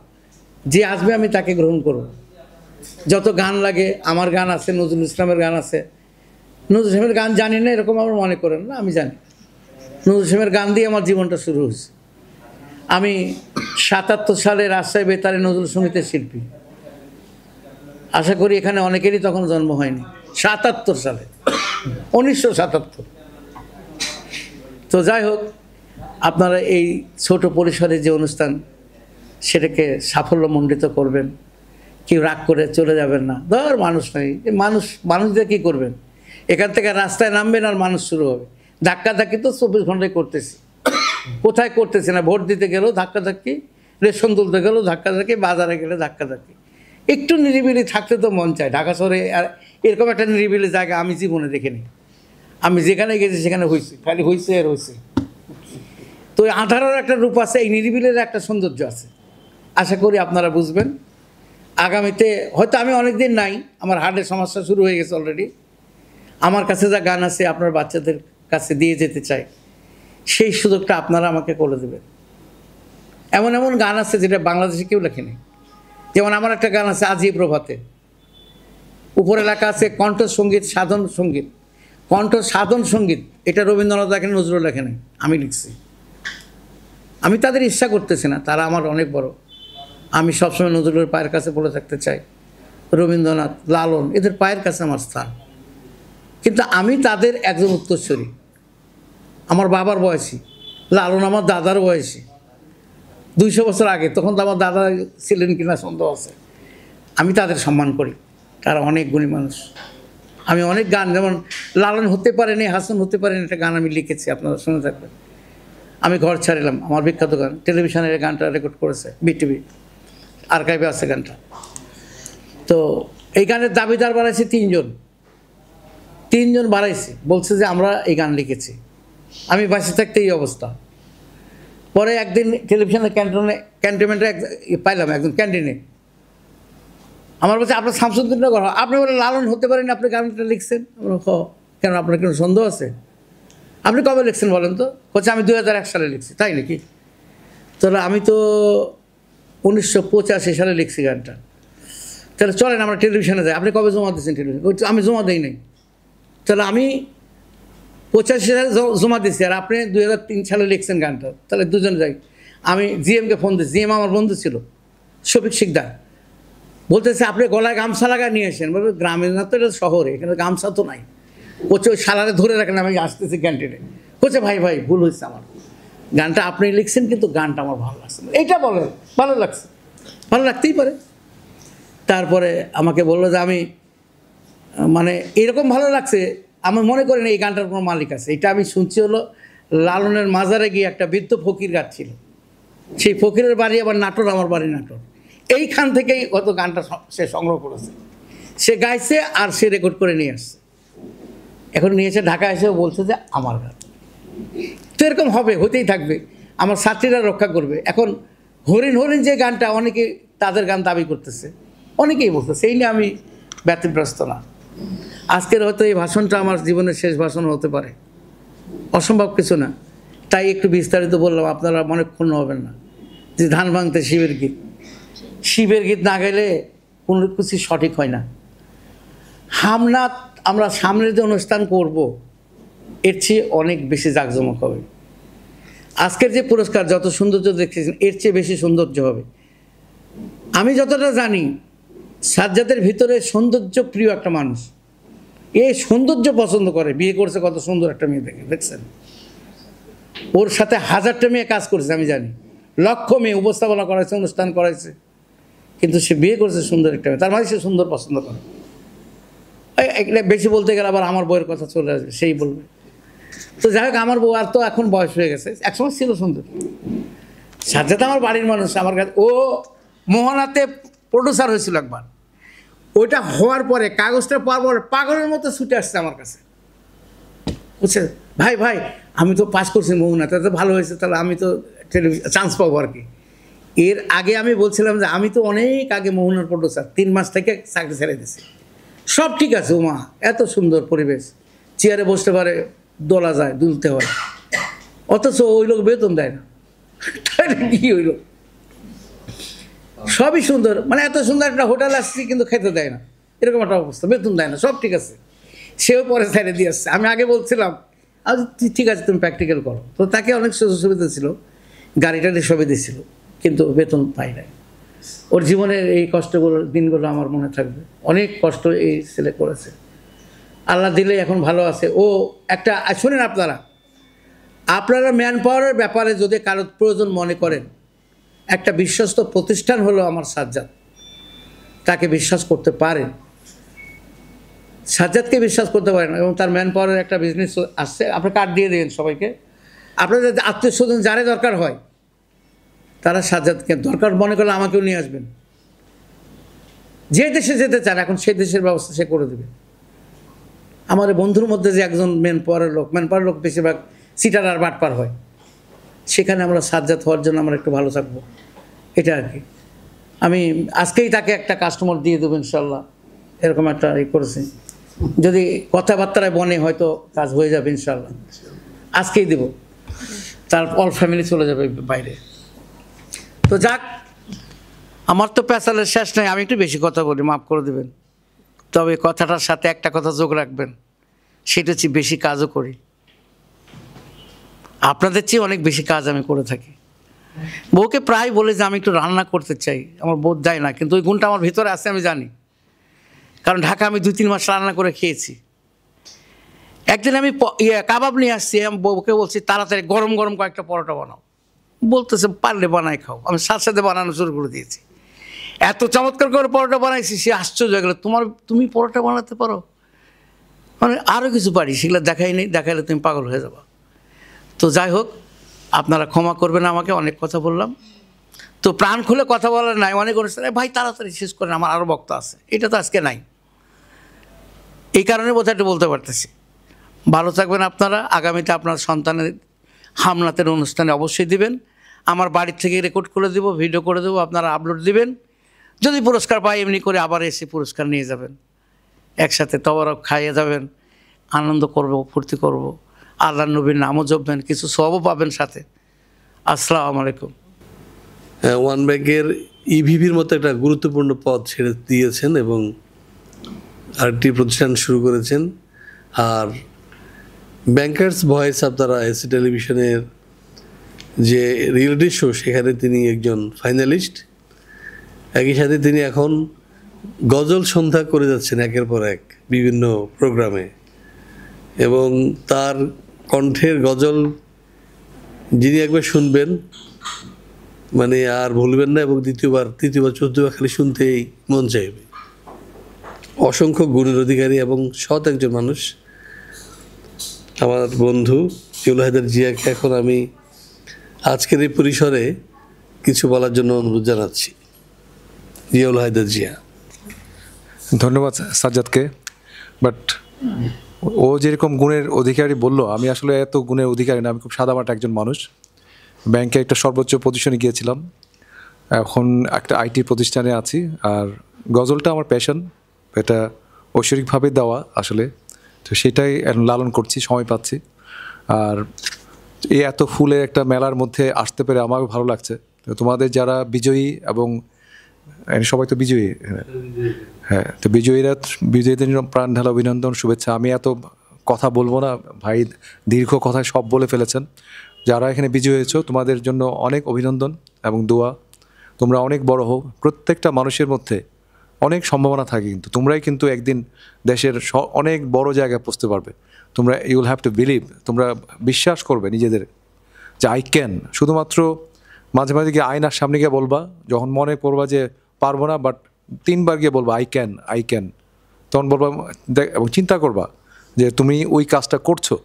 যে আসবে আমি তাকে গ্রহণ করব। যত গান লাগে, আমার গান আছে, নজরুল ইসলামের গান আছে। নজরুল ইসলামের গান জানি না এরকম আমার মনে করেন না, আমি জানি। নজরুল ইসলামের গান দিয়ে আমার জীবনটা শুরু হয়েছে। আমি ৭৭ সালে রাজশাহী বেতারে নজরুল সঙ্গীতের শিল্পী। আশা করি এখানে অনেকেরই তখন জন্ম হয়নি। ৭৭ সালে, 1977। তো যাই হোক, আপনারা এই ছোট পরিসরে যে অনুষ্ঠান, সেটাকে সাফল্যমণ্ডিত করবেন। কেউ রাগ করে চলে যাবেন না। মানুষ নাই, মানুষদের কী করবেন? এখান থেকে রাস্তায় নামবেন আর মানুষ শুরু হবে। ধাক্কাধাক্কি তো 24 ঘন্টায় করতেছি। কোথায় করতেছি না? ভোট দিতে গেলেও ধাক্কাধাক্কি, রেশন তুলতে গেলেও ধাক্কাধাক্কি, বাজারে গেলে ধাক্কাধাক্কি। একটু নিরিবিলি থাকতে তো মন চায়। ঢাকা শহরে আর এরকম একটা নিরিবিলি জায়গা আমি জীবনে দেখিনি। আমি যেখানে গেছি সেখানে হয়েছি, খালি হয়েছে আর হয়েছে। তো এই আঁধারের একটা রূপ আছে, এই নিরিবিলির একটা সৌন্দর্য আছে। আশা করি আপনারা বুঝবেন। আগামীতে হয়তো আমি অনেক দিন নাই, আমার হার্টের সমস্যা শুরু হয়ে গেছে অলরেডি। আমার কাছে যা গান আছে আপনার বাচ্চাদের কাছে দিয়ে যেতে চাই, সেই সুযোগটা আপনারা আমাকে করে দেবেন। এমন এমন গান আছে যেটা বাংলাদেশে কেউ লেখেনি। যেমন আমার একটা গান আছে আজি প্রভাতে, উপরে লেখা আছে কণ্ঠ সঙ্গীত, সাধন সঙ্গীত। কণ্ঠ সাধন সঙ্গীত এটা রবীন্দ্রনাথ লেখেন, নজরুল লেখেন, আমি লিখছি। আমি তাদের ইচ্ছা করতেছি না, তারা আমার অনেক বড়। আমি সবসময় নজরুলের পায়ের কাছে পড়ে থাকতে চাই। রবীন্দ্রনাথ, লালন, এদের পায়ের কাছে আমার স্থান। কিন্তু আমি তাদের একজন উত্তরসূরি। আমার বাবার বয়সী, লালন আমার দাদার বয়সী, 200 বছর আগে। তখন তো আমার দাদা ছিলেন কিনা সন্দেহ আছে। আমি তাদের সম্মান করি, তারা অনেক গুণী মানুষ। আমি অনেক গান, যেমন লালন হতে পারেনি, হাসান হতে পারেনি, একটা গান আমি লিখেছি, আপনারা শুনে থাকবেন। আমি ঘর ছাড়িলাম, আমার বিখ্যাত গান, টেলিভিশনের গানটা রেকর্ড করেছে বিটিভি, আর্কাইভে আছে গানটা। তো এই গানের দাবিদার বাড়াইছে 3জন বাড়াইছে, বলছে যে আমরা এই গান লিখেছি। আমি বাসে থাকতে এই অবস্থা। পরে একদিন টেলিভিশনের ক্যান্টনমেন্টে পাইলাম একজন ক্যান্টিনে। আমার বলছে আপনার শামসুদ্দিননগর, আপনি বলে লালন হতে পারেন, আপনি গানটা লিখছেন? কেন, আপনার কোনো সন্দেহ আছে? আপনি কবে লিখছেন বলেন তো? বলছে আমি 2001 সালে লিখছি। তাই নাকি? তাহলে আমি তো 1985 সালে লিখছি গানটা। তাহলে চলেন আমরা টেলিভিশনে যাই। আপনি কবে জমা দিয়েছেন টেলিভিশনে? আমি জমা দিই নাই। তাহলে আমি 85 সালে জমা দিচ্ছি, আর আপনি 2003 সালে লিখছেন গানটা। তাহলে দুজনে যাই। আমি জিএমকে ফোন দিচ্ছি, জিএম আমার বন্ধু ছিল, শফিক শিকদার। বলতেছে আপনি গলায় গামছা লাগায় নিয়ে আসেন। বলবে গ্রামে না তো, এটা শহরে, এখানে গামছা তো নাই। কোচে ওই শালারে ধরে রাখেন, আমি আসতেছি ক্যান্টিনে। কোচে ভাই ভুল হয়েছে আমার, গানটা আপনি লিখছেন কিন্তু গানটা আমার ভালো লাগছে। এইটা বলে ভালো লাগছে, ভালো লাগতেই পারে। তারপরে আমাকে বললো যে আমি মানে এরকম ভালো লাগছে, আমি মনে করি না এই গানটার কোনো মালিক আছে। এটা আমি শুনছি হলো লালনের মাজারে গিয়ে একটা বৃদ্ধ ফকির গাচ্ছিল। সেই ফকিরের বাড়ি আবার নাটোর, আমার বাড়ি নাটোর। এইখান থেকেই কত গানটা সে সংগ্রহ করেছে, সে গাইছে আর সে রেকর্ড করে নিয়ে আসছে। এখন নিয়ে এসে ঢাকা এসেও বলছে যে আমার গান। তো এরকম হবে, হতেই থাকবে। আমার ছাত্রীরা রক্ষা করবে। এখন হরিণ যে গানটা, অনেকে তাদের গান দাবি করতেছে, অনেকেই বলতেছে, সেই নিয়ে আমি ব্যতিব্যস্ত না। আজকের হয়তো এই ভাষণটা আমার জীবনের শেষ ভাষণ হতে পারে, অসম্ভব কিছু না, তাই একটু বিস্তারিত বললাম, আপনারা মনে ক্ষুণ্ণ হবেন না। যে ধান ভাঙতে শিবের গীত, শিবের গীত না গেলে কোনো কিছু সঠিক হয় না। হামনাথ আমরা সামনের যে অনুষ্ঠান করব এর চেয়ে অনেক বেশি জাঁকজমক হবে। আজকের যে পুরস্কার যত সৌন্দর্য দেখেছেন এর চেয়ে বেশি সৌন্দর্য হবে। আমি যতটা জানি সাজ্জাদের ভিতরে সৌন্দর্য প্রিয় একটা মানুষ, এই সৌন্দর্য পছন্দ করে, বিয়ে করছে কত সুন্দর একটা মেয়ে দেখছেন, ওর সাথে হাজারটা মেয়ে কাজ করছে আমি জানি, লক্ষ মেয়ে উপস্থাপনা করাইছে, অনুষ্ঠান করাইছে, কিন্তু সে বিয়ে করছে সুন্দর একটা মেয়ে, তার মানে সে সুন্দর পছন্দ করে। একটা বেশি বলতে গেলে আবার আমার বউয়ের কথা চলে আসবে, সেই বলবে। তো যাই হোক, আমার বউ আর তো এখন বয়স হয়ে গেছে, একসময় ছিল সুন্দর। সাজ্জাদ আমার বাড়ির মানুষ, আমার কাছে ও মোহনাতে প্রডিউসার হয়েছিল একবার, ওইটা হওয়ার পরে কাগজটা পাওয়ার পরে পাগলের মতো ছুটে আসছে আমার কাছে, বুঝছে, ভাই ভাই আমি তো পাস করছি মোহনাতে, তো ভালো হয়েছে, তাহলে আমি তো টেলিভিশন চান্স পাবো আর কি। এর আগে আমি বলছিলাম যে আমি তো অনেক আগে মোহনার প্রডিউসার, 3 মাস থেকে চাকরি ছেড়ে দিয়েছি, সব ঠিক আছে, ওমা এত সুন্দর পরিবেশ, চেয়ারে বসতে পারে, দোলা যায়, দুলতে হয়, অথচ ওই লোক বেতন দেয় না, কি হইল, সবই সুন্দর, মানে এত সুন্দর একটা হোটেল আসছি কিন্তু খেতে দেয় না, এরকম একটা অবস্থা, বেতন দেয় না, সব ঠিক আছে, সেও পরে ছেড়ে দিয়ে আসছে। আমি আগে বলছিলাম আজ ঠিক আছে তুমি প্র্যাকটিক্যাল করো, তো তাকে অনেক সুযোগ সুবিধা ছিল, গাড়িটা সবই দিয়েছিল, কিন্তু বেতন পাই নাই। ওর জীবনের এই কষ্টগুলো দিনগুলো আমার মনে থাকবে, অনেক কষ্ট এই ছেলে করেছে, আল্লাহ দিলে এখন ভালো আছে। ও একটা শোনেন, আপনারা ম্যান পাওয়ারের ব্যাপারে যদি কারো প্রয়োজন মনে করেন, একটা বিশ্বস্ত প্রতিষ্ঠান হলো আমার সাজ্জাদ, তাকে বিশ্বাস করতে পারেন, সাজ্জাদকে বিশ্বাস করতে পারেন, এবং তার ম্যান পাওয়ারের একটা বিজনেস আসছে, আপনি কার্ড দিয়ে দেবেন সবাইকে, আপনাদের আত্মীয় স্বজন যারে দরকার হয় তারা সাজ্জাদকে দরকার মনে করলে আমাকেও নিয়ে আসবেন, যে দেশে যেতে চান এখন সেই দেশের ব্যবস্থা সে করে দেবে। আমার বন্ধুর মধ্যে যে একজন ম্যান পাওয়ারের লোক বেশিরভাগ সিটার আর বাটপার হয়, সেখানে আমরা সাজ্জাদ হওয়ার জন্য আমরা একটু ভালো থাকবো, এটা আর কি। আমি আজকেই তাকে একটা কাস্টমার দিয়ে দেবো ইনশাল্লাহ, এরকম একটা করেছি, যদি কথাবার্তায় বনে হয়তো কাজ হয়ে যাবে ইনশাল্লাহ, আজকেই দেব, তার অল ফ্যামিলি চলে যাবে বাইরে। তো যাক, আমার তো পেশালের শেষ নেই, আমি একটু বেশি কথা বলি, মাফ করে দেবেন, তবে কথাটার সাথে একটা কথা যোগ রাখবেন, সেটা হচ্ছে বেশি কাজও করি, আপনাদের চেয়ে অনেক বেশি কাজ আমি করে থাকি। বউকে প্রায় বলে যে আমি একটু রান্না করতে চাই, আমার বোধ যায় না, কিন্তু ওই গুণটা আমার ভিতরে আছে আমি জানি, কারণ ঢাকা আমি 2-3 মাস রান্না করে খেয়েছি। একদিন আমি কাবাব নিয়ে আসছি, আমি বউকে বলছি তাড়াতাড়ি গরম গরম কয়েকটা পরোটা বানাও, বলতেছে পারলে বানাই খাও, আমি সাথে বানানো শুরু করে দিয়েছি, এত চমৎকার করে পরোটা বানাইছি, সে আশ্চর্য হয়ে গেল, তুমি পরোটা বানাতে পারো, মানে আরও কিছু পারি, সেগুলো দেখাইলে তুমি পাগল হয়ে যাবা। তো যাই হোক, আপনারা ক্ষমা করবেন আমাকে, অনেক কথা বললাম, তো প্রাণ খুলে কথা বলার নাই, অনেক অনুষ্ঠান ভাই তাড়াতাড়ি শেষ করেন, আমার আরও বক্তা আছে, এটা তো আজকে নাই, এই কারণে বোধহয় বলতে পারতেছি। ভালো থাকবেন আপনারা, আগামীতে আপনার সন্তানের হামনাতের অনুষ্ঠানে অবশ্যই দিবেন, আমার বাড়ির থেকে রেকর্ড করে দেবো, ভিডিও করে দেবো, আপনারা আপলোড দিবেন, যদি পুরস্কার পাই এমনি করে আবার এসে পুরস্কার নিয়ে যাবেন, একসাথে তবরক খাইয়ে যাবেন, আনন্দ করব, ফুর্তি করব, আল্লাহ নবীর নামও জপবেন, কিছু সবও পাবেন সাথে। আসসালামু আলাইকুম। ওয়ান ব্যাংকের ইভিভির মতো একটা গুরুত্বপূর্ণ পদ ছেড়ে দিয়েছেন এবং আরেকটি প্রতিষ্ঠান শুরু করেছেন, আর ব্যাংকার্স ভয়েস আপনারা এসি টেলিভিশনের যে রিয়েলিটি শো সেখানে তিনি একজন ফাইনালিস্ট, একই সাথে তিনি এখন গজল সন্ধ্যা করে যাচ্ছেন একের পর এক বিভিন্ন প্রোগ্রামে, এবং তার কণ্ঠের গজল যিনি একবার শুনবেন মানে আর ভুলবেন না, এবং দ্বিতীয়বার তৃতীয়বার চতুর্থবার খালি শুনতেই মন চাইবে। অসংখ্য গুণের অধিকারী এবং সৎ একজন মানুষ আমার বন্ধু জিয়াউল হায়দার জিয়াকে এখন আমি আজকের এই পরিসরে কিছু বলার জন্য অনুরোধ জানাচ্ছি। জিয়াউল হায়দার জিয়া। ধন্যবাদ সাজ্জাদকে, বাট ও যেরকম গুণের অধিকারী বললো, আমি আসলে এত গুণের অধিকারী না, আমি খুব সাদামাটা একজন মানুষ। ব্যাংকে একটা সর্বোচ্চ পজিশনে গিয়েছিলাম, এখন একটা আইটি প্রতিষ্ঠানে আছি, আর গজলটা আমার প্যাশন, এটা ঐশ্বরিকভাবে দেওয়া আসলে, তো সেটাই এখন লালন করছি, সময় পাচ্ছি। আর এই এত ফুলের একটা মেলার মধ্যে আসতে পেরে আমারও ভালো লাগছে। তো তোমাদের যারা বিজয়ী, এবং সবাই তো বিজয়ী, হ্যাঁ, তো বিজয়ীদের জন্য প্রাণ ঢালা অভিনন্দন, শুভেচ্ছা। আমি এত কথা বলবো না, ভাই দীর্ঘ কথায় সব বলে ফেলেছেন। যারা এখানে বিজয়ী হয়েছো তোমাদের জন্য অনেক অভিনন্দন এবং দোয়া। তোমরা অনেক বড় হও। প্রত্যেকটা মানুষের মধ্যে অনেক সম্ভাবনা থাকে, কিন্তু তোমরাই কিন্তু একদিন দেশের অনেক বড় জায়গায় পৌঁছতে পারবে। তোমরা you will have to believe, তোমরা বিশ্বাস করবে নিজেদের যে আই ক্যান। শুধুমাত্র মাঝে মাঝে গিয়ে আয়নার সামনে গিয়ে বলবা, যখন মনে করবা যে পারবো না, বাট 3 বার গিয়ে বলবা আই ক্যান, আই ক্যান। তখন বলবা এবং চিন্তা করবা যে তুমি ওই কাজটা করছো।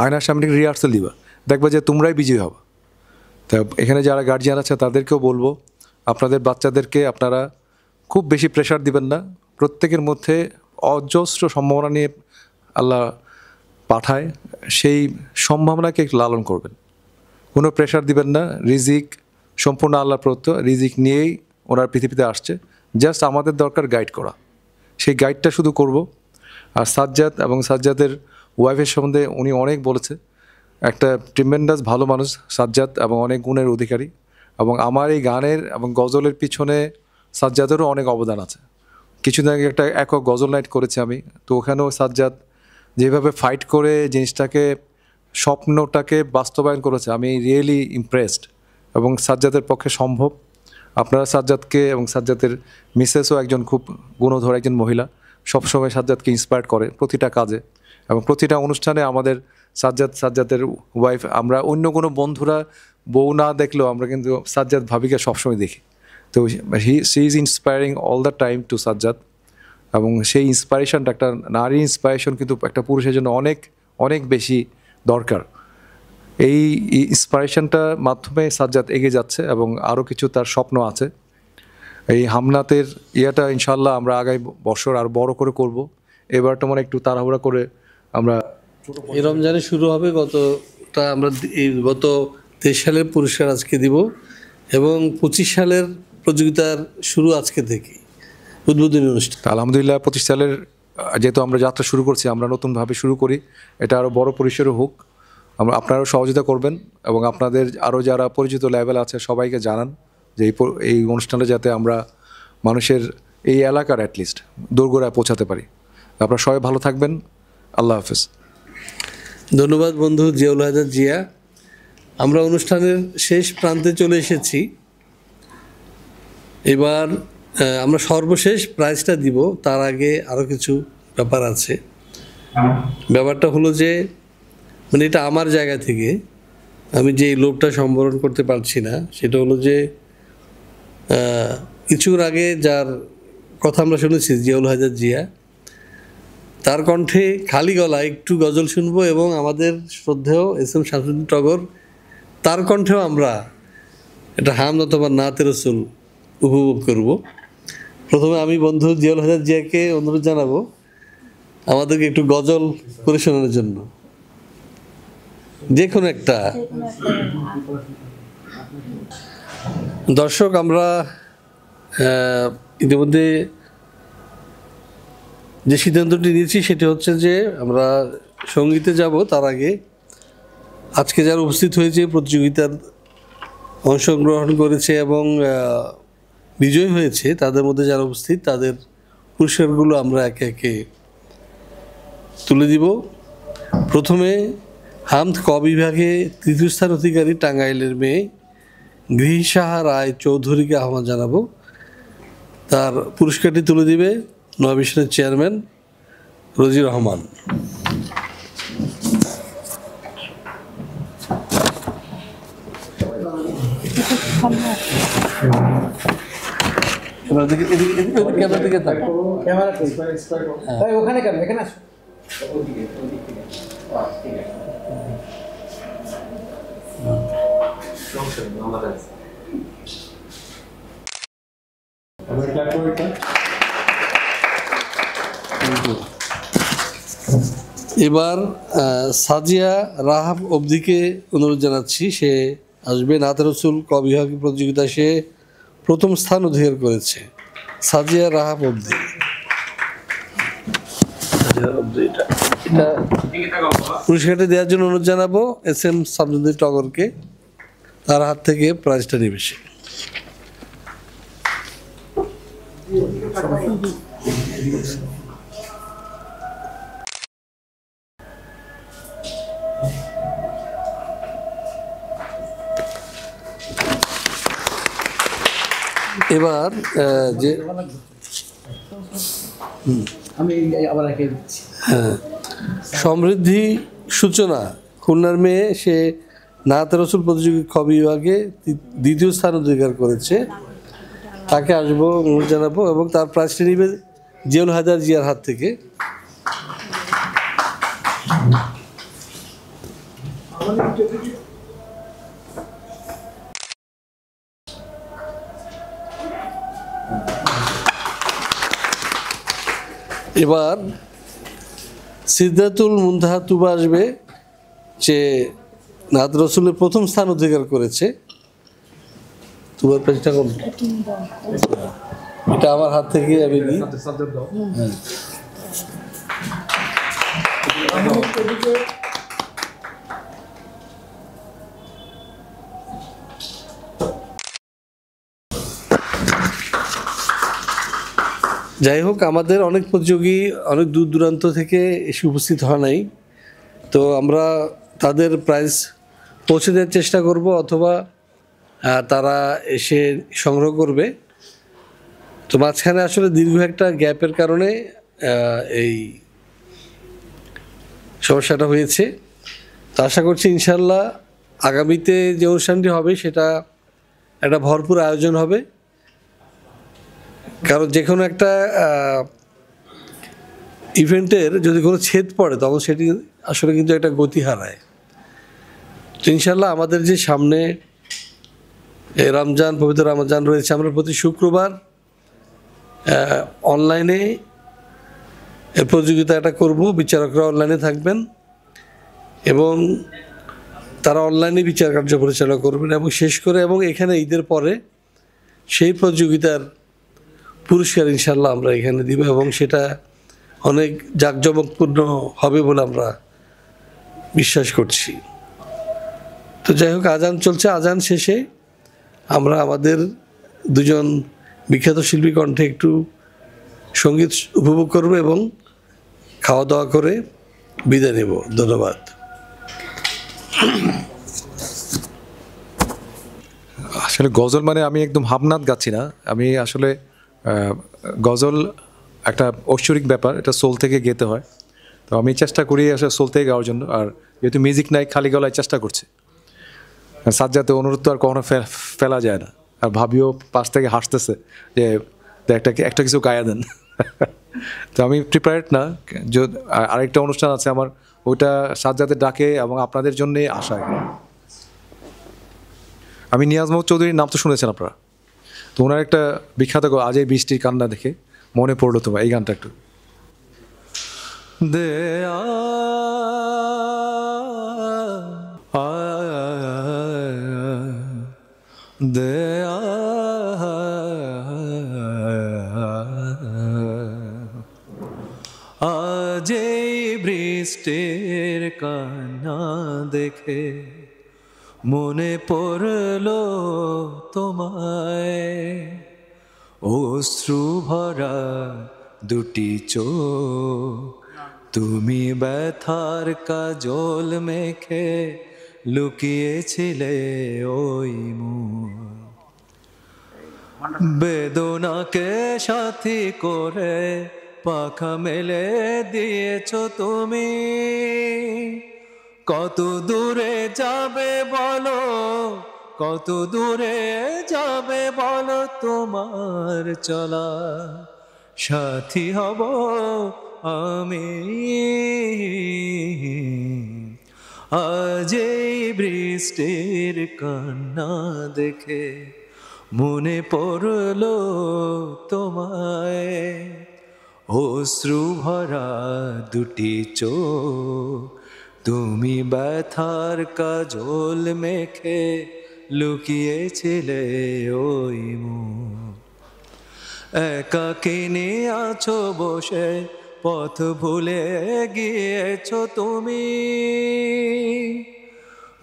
আয়নার সামনে রিহার্সাল দিবা, দেখবা যে তোমরাই বিজয়ী হবা। তা এখানে যারা গার্জিয়ান আছে তাদেরকেও বলবো, আপনাদের বাচ্চাদেরকে আপনারা খুব বেশি প্রেশার দিবেন না। প্রত্যেকের মধ্যে অজস্র সম্ভাবনা নিয়ে আল্লাহ পাঠায়, সেই সম্ভাবনাকে একটু লালন করবেন। কোনো প্রেশার দিবেন না। রিজিক সম্পূর্ণ আল্লাহ প্রদত্ত, রিজিক নিয়েই ওনার পৃথিবীতে আসছে। জাস্ট আমাদের দরকার গাইড করা, সেই গাইডটা শুধু করব। আর সাজ্জাদ এবং সাজ্জাদের ওয়াইফের সম্বন্ধে উনি অনেক বলেছে। একটা ট্রিমেন্ডাস ভালো মানুষ সাজ্জাদ, এবং অনেক গুণের অধিকারী। এবং আমার এই গানের এবং গজলের পিছনে সাজ্জাদেরও অনেক অবদান আছে। কিছুদিন আগে একটা একক গজল নাইট করেছি আমি, তো ওখানেও সাজ্জাদ যেভাবে ফাইট করে জিনিসটাকে, স্বপ্নটাকে বাস্তবায়ন করেছে, আমি রিয়েলি ইমপ্রেসড। এবং সাজ্জাদের পক্ষে সম্ভব। আপনারা সাজ্জাদকে, এবং সাজ্জাদের মিসেসও একজন খুব গুণধর একজন মহিলা, সবসময় সাজ্জাদকে ইন্সপায়ার করে প্রতিটা কাজে এবং প্রতিটা অনুষ্ঠানে। আমাদের সাজ্জাদের ওয়াইফ, আমরা অন্য কোনো বন্ধুরা বউ না দেখলেও আমরা কিন্তু সাজ্জাদ ভাবিকে সবসময় দেখি। তো she is inspiring all the time to Sajjad. এবং সেই ইন্সপায়ারেশনটা, একটা নারী ইন্সপায়ারেশন কিন্তু একটা পুরুষের জন্য অনেক অনেক বেশি দরকার। এই ইন্সপায়ারেশনটার মাধ্যমে সাজ্জাদ এগিয়ে যাচ্ছে, এবং আরও কিছু তার স্বপ্ন আছে। এই হামনাতের ইয়েটা ইনশাল্লাহ আমরা আগামী বছর আরও বড় করে করব। এবারটা মানে একটু তাড়াহুড়া করে আমরা, এই রমজানে শুরু হবে, আমরা এই গত 23 সালের পুরস্কার আজকে দিব, এবং 25 সালের প্রতিযোগিতার শুরু আজকে থেকে, উদ্বোধনী অনুষ্ঠান। আলহামদুলিল্লাহ 25 সালের যেহেতু আমরা যাত্রা শুরু করছি, আমরা নতুনভাবে শুরু করি, এটা আরও বড় পরিসরে হোক। আপনারাও সহযোগিতা করবেন, এবং আপনাদের আরও যারা পরিচিত লেভেল আছে সবাইকে জানান যে এই অনুষ্ঠানটা যাতে আমরা মানুষের এই এলাকার অ্যাটলিস্ট দোরগোড়ায় পৌঁছাতে পারি। আপনারা সবাই ভালো থাকবেন। আল্লাহ হাফেজ। ধন্যবাদ বন্ধু জিয়াউল হায়দার জিয়া। আমরা অনুষ্ঠানের শেষ প্রান্তে চলে এসেছি। এবার আমরা সর্বশেষ প্রাইজটা দিব, তার আগে আরও কিছু ব্যাপার আছে। ব্যাপারটা হলো যে, মানে এটা আমার জায়গা থেকে আমি যে লোভটা সম্বরণ করতে পারছি না, সেটা হলো যে কিছুর আগে যার কথা আমরা শুনেছি, জিয়াউল হায়দার জিয়া, তার কণ্ঠে খালি গলায় একটু গজল শুনবো, এবং আমাদের শ্রদ্ধেয় এস.এম. শামসুদ্দিন টগর, তার কণ্ঠেও আমরা এটা হামদ অথবা নাতে রসুল উপভোগ করব। প্রথমে আমি বন্ধু জিয়াউল হায়দার জিয়াকে অনুরোধ জানাবো আমাদেরকে একটু গজল করে শোনানোর জন্য, যে কোনো একটা। দর্শক, আমরা ইতিমধ্যে যে সিদ্ধান্তটি নিয়েছি সেটি হচ্ছে যে আমরা সঙ্গীতে যাব, তার আগে আজকে যারা উপস্থিত হয়েছে, প্রতিযোগিতার অংশগ্রহণ করেছে এবং বিজয়ী হয়েছে, তাদের মধ্যে যারা উপস্থিত তাদের পুরস্কারগুলো আমরা একে একে তুলে দিব। প্রথমে হামদ ক বিভাগে 3য় স্থান অধিকারী টাঙ্গাইলের মেয়ে গৃহীসাহা রায় চৌধুরীকে আহ্বান জানাবো। তার পুরস্কারটি তুলে দিবে নয়াবিশনের চেয়ারম্যান রোজি রহমান। ক্যামেরা দিকে থাকো, ওখানে কেন, এখানে আসো। এবার সাজিয়া রাহাব অবধিকে অনুরোধ জানাচ্ছি, সে আসবে। নাতে রসুল ক বিভাগ প্রতিযোগিতায় সে 1ম স্থান অধিকার করেছে। সাজিয়া রাহাব অবধি। পুরস্কারটা দেওয়ার জন্য অনুরোধ জানাবো SM শামসুদ্দিন টগরকে, তার হাত থেকে প্রাইজটা নিবে সে। এবার যে আমি আবার একে দিচ্ছি। সমৃদ্ধি সূচনা, খুলনার মেয়ে, সে নাত রসুল প্রতিযোগী খ বিভাগে দ্বিতীয় স্থান অধিকার করেছে, তাকে আসবো, অনুরোধ জানাবো এবং তার প্রাইজটি নিবে জিয়াউল হায়দার জিয়ার হাত থেকে। এবার সিদ্ধাতুল মুনতাহা তুবা আসবে, যে নাত রসুলের প্রথম স্থান অধিকার করেছে। তুবার প্রাইজটা কোন? এটা আমার হাত থেকে আমি নিই। হ্যাঁ। যাই হোক, আমাদের অনেক প্রতিযোগী অনেক দূর দূরান্ত থেকে এসে উপস্থিত হয় নাই, তো আমরা তাদের প্রাইজ পৌঁছে দেওয়ার চেষ্টা করব, অথবা তারা এসে সংগ্রহ করবে। তো মাঝখানে আসলে দীর্ঘ একটা গ্যাপের কারণে এই সমস্যাটা হয়েছে। তো আশা করছি ইনশাল্লাহ আগামীতে যে অনুষ্ঠানটি হবে সেটা একটা ভরপুর আয়োজন হবে, কারণ যে কোনো একটা ইভেন্টের যদি কোনো ছেদ পড়ে তখন সেটি আসলে কিন্তু একটা গতি হারায়। তো ইনশাল্লাহ আমাদের যে সামনে রমজান, পবিত্র রমজান রয়েছে, আমরা প্রতি শুক্রবার অনলাইনে এর প্রতিযোগিতাটা করব, বিচারকরা অনলাইনে থাকবেন এবং তারা অনলাইনে বিচার কার্য পরিচালনা করবেন এবং শেষ করে, এবং এখানে ঈদের পরে সেই প্রতিযোগিতার পুরস্কার ইনশাল্লাহ আমরা এখানে দিব এবং সেটা অনেক জাঁকজমকপূর্ণ হবে বলে আমরা বিশ্বাস করছি। তো যাই হোক, আজান চলছে, আজান শেষে আমরা আমাদের দুজন বিখ্যাত শিল্পী কণ্ঠে একটু সঙ্গীত উপভোগ করব এবং খাওয়া দাওয়া করে বিদায় নেব। ধন্যবাদ। আসলে গজল মানে আমি একদম হামনাদ গাচ্ছি না, আমি আসলে গজল একটা ঐশ্বরিক ব্যাপার, এটা সোল থেকে গেতে হয়। তো আমি চেষ্টা করি আসলে সোল থেকে গাওয়ার জন্য, আর যেহেতু মিউজিক নাই খালি গলায় চেষ্টা করছি। সাজ্জাতে অনুরোধ তো আর কখনো ফেলা যায় না, আর ভাবিও পাশ থেকে হাসতেছে যে একটা কিছু গায়া দেন। তো আমি প্রিপারেড না, আরেকটা অনুষ্ঠান আছে আমার, ওইটা সাজ্জাদের ডাকে এবং আপনাদের জন্যই আসা। আমি নিয়াজ মোহাম্মদ চৌধুরীর নাম তো শুনেছেন আপনারা, তো ওনার একটা বিখ্যাত আজ এই বৃষ্টির কান্না দেখে মনে পড়লো তোমার, এই গানটা একটু দে দে আজ এই বৃষ্টির কান্না দেখে মনে পড়লো তোমায়, অশ্রু ভরা দুটি চোখ, তুমি ব্যথার কাজল মেখে লুকিয়েছিলে ওই মুখ, বেদনাকে সাথী করে পাখা মেলে দিয়েছো তুমি, কত দূরে যাবে বলো, কত দূরে যাবে বলো, তোমার চলা সাথী হব আমি। আজ এই বৃষ্টির কান্না দেখে মনে পড়লো তোমায়, অশ্রু ভরা দুটি চোখ, তুমি ব্যথার কাজল মেখে লুকিয়েছিলে ওই মুখ, একাকিনী আছো বসে পথ ভুলে গিয়েছো তুমি।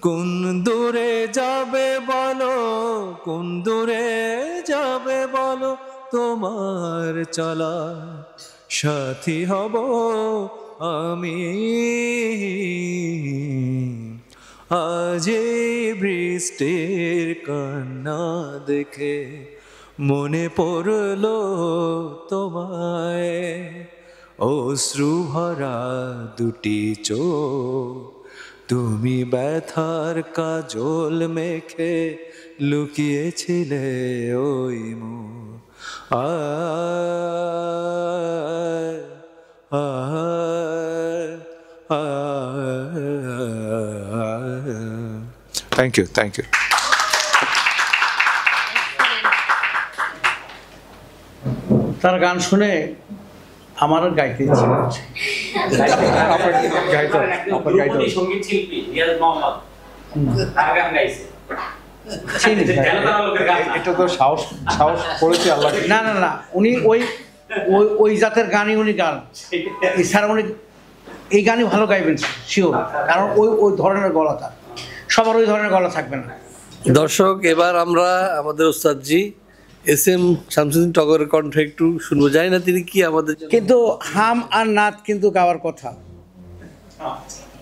কোন দূরে যাবে বলো, কোন দূরে যাবে বলো, তোমার চলা সাথী হব আমি। আজ এই বৃষ্টির কান্না দেখে মনে পড়লো তোমায়, অশ্রু ভরা দুটি চোখ, তুমি ব্যথার কাজল মেখে লুকিয়েছিলে ওই মুখ। Thank you, thank you. তার গান শুনে আমারও গাইতে ইচ্ছে করছে। সঙ্গীত শিল্পী রিয়াজ মোহাম্মদ তার গান গাইছে। এটা তো সাহস সাহস করেছি আল্লাহ। না না না, উনি ওই ওই ওই জাতের গানই উনি গান, এছাড়া উনি এই গানই ভালো গাইবেন শিওর, কারণ ওই ওই ধরনের গলা তার, সবার ওই ধরনের গলা থাকবে না। দর্শক, এবার আমরা আমাদের ওস্তাদজি এস.এম. শামসুদ্দিন টগরের কণ্ঠ একটু শুনবো। জানি না তিনি কি আমাদের জন্য- কিন্তু হাম আর নাত কিন্তু গাওয়ার কথা,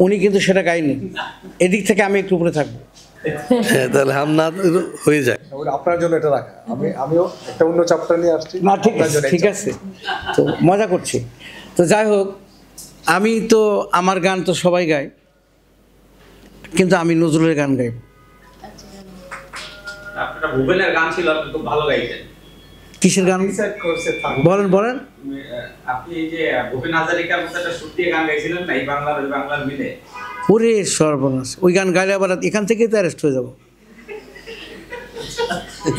উনি কিন্তু সেটা গাইনি। এদিক থেকে আমি একটু উপরে থাকবো। হ্যাঁ, তাহলে হামনাদ হয়ে যায়। আপনার জন্য এটা রাখা, আমিও একটা অন্য চ্যাপ্টার নিয়ে আসছি। না ঠিক আছে, ঠিক আছে, তো মজা করছি। তো যাই হোক, আমি তো আমার গান তো সবাই গায়, কিন্তু আমি নজরুলের গান গাই। আপনার ভুবনের গান ছিল, আপনি খুব ভালো গাইতেন। কিসের গান বলেন বলেন? আপনি এই যে ভুবন হাজারিকার মতো একটা সুর দিয়ে গান গাইছিলেন না, এই বাংলার ওই বাংলার মিলে। ওরে সর্বনাশ, ওই গান গাইলে আবার এখান থেকেই তো অ্যারেস্ট হয়ে যাবো।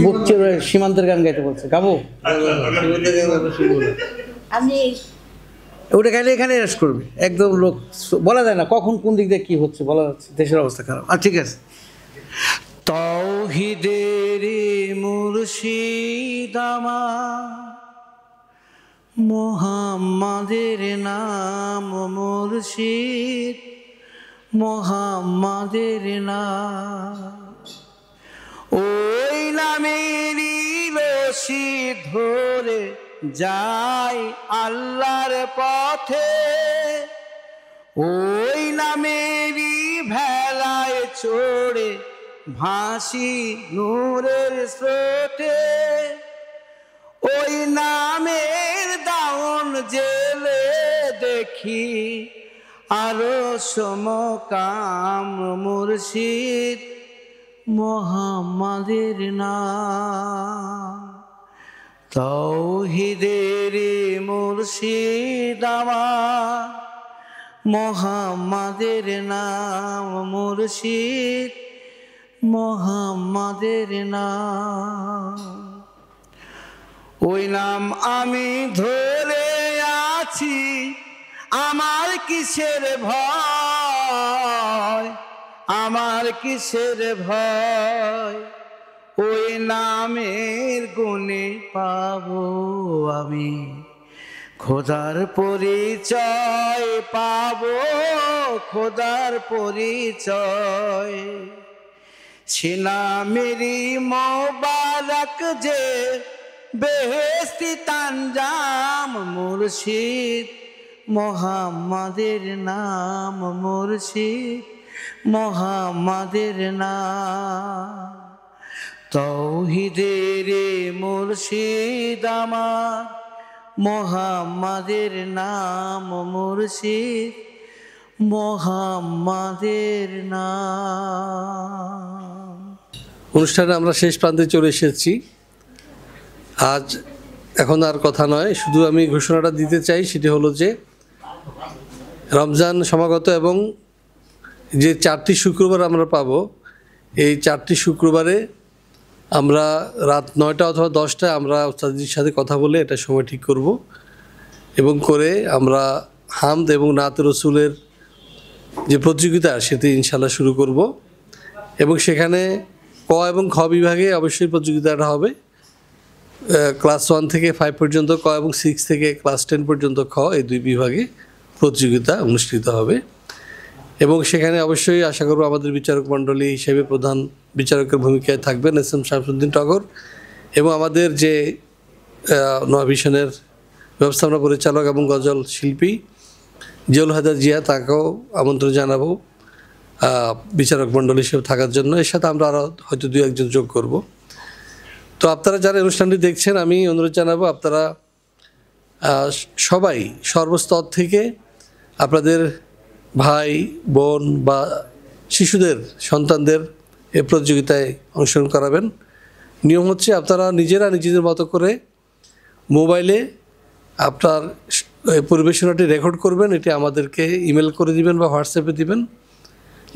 বুক চিরে সীমান্তের গান গাইতে বলছে, গাবো? ওটা গাইলে এখানে অ্যারেস্ট করবে একদম, লোক বলা যায় না কখন কোন দিক দিয়ে কী হচ্ছে, বলা যাচ্ছে, দেশের অবস্থা খারাপ। আর ঠিক আছে। তৌহিদের মুর্শিদ আমার, মুহাম্মাদের নাম মুর্শিদ, মুহাম্মাদের নাম, ওই নামেরই রশি ধরে যাই আল্লাহর পথে, ওই নামেরই ভেলায় চড়ে ভাসি নূরের স্রোতে, ওই নামের দাউন জেলে দেখি আরো সমকাম মুর্শিদ, মুহাম্মাদের নাম, তৌহিদের মুর্শিদ আমার, মুহাম্মাদের নাম মুর্শিদ, মুহাম্মাদের নাম, ওই নাম আমি ধরে আছি, আমার কিসের ভয়, আমার কিসের ভয়, ওই নামের গুণে পাবো আমি খোদার পরিচয়, পাবো খোদার পরিচয়, সে নামেরই মোবারক যে বেহেশতি তানজাম মুর্শিদ, মুহাম্মাদের নাম মুর্শিদ, মুহাম্মাদের নাম, তৌহিদের মুর্শিদ আমার, মুহাম্মাদের নাম মুর্শিদ, মুহাম্মাদের নাম। অনুষ্ঠানে আমরা শেষ প্রান্তে চলে এসেছি। আজ এখন আর কথা নয়, শুধু আমি ঘোষণাটা দিতে চাই, সেটি হলো যে রমজান সমাগত এবং যে 4টি শুক্রবার আমরা পাবো, এই 4টি শুক্রবারে আমরা রাত 9টা অথবা 10টায় আমরা ওস্তাদজির সাথে কথা বলে এটা সময় ঠিক করব, এবং করে আমরা হামদ এবং নাত রসুলের যে প্রতিযোগিতা সেটি ইনশাল্লাহ শুরু করব, এবং সেখানে ক এবং খ বিভাগে অবশ্যই প্রতিযোগিতাটা হবে। ক্লাস 1 থেকে 5 পর্যন্ত ক এবং 6 থেকে ক্লাস 10 পর্যন্ত খ, এই দুই বিভাগে প্রতিযোগিতা অনুষ্ঠিত হবে। এবং সেখানে অবশ্যই আশা করব আমাদের বিচারক মণ্ডলী হিসেবে প্রধান বিচারকের ভূমিকায় থাকবেন এস এম শামসুদ্দিন টগর, এবং আমাদের যে নয়াভিশনের ব্যবস্থাপনা পরিচালক এবং গজল শিল্পী জিয়াউল হায়দার জিয়া, তাকেও আমন্ত্রণ জানাবো বিচারক মণ্ডলী হিসেবে থাকার জন্য। এর সাথে আমরা আরও হয়তো 2-1 যোগ করব। তো আপনারা যারা অনুষ্ঠানটি দেখছেন, আমি অনুরোধ জানাবো আপনারা সবাই সর্বস্তর থেকে আপনাদের ভাই বোন বা শিশুদের সন্তানদের এই প্রতিযোগিতায় অংশগ্রহণ করাবেন। নিয়ম হচ্ছে আপনারা নিজেরা নিজেদের মতো করে মোবাইলে আপনার পরিবেশনাটি রেকর্ড করবেন, এটি আমাদেরকে ইমেল করে দিবেন বা হোয়াটসঅ্যাপে দিবেন।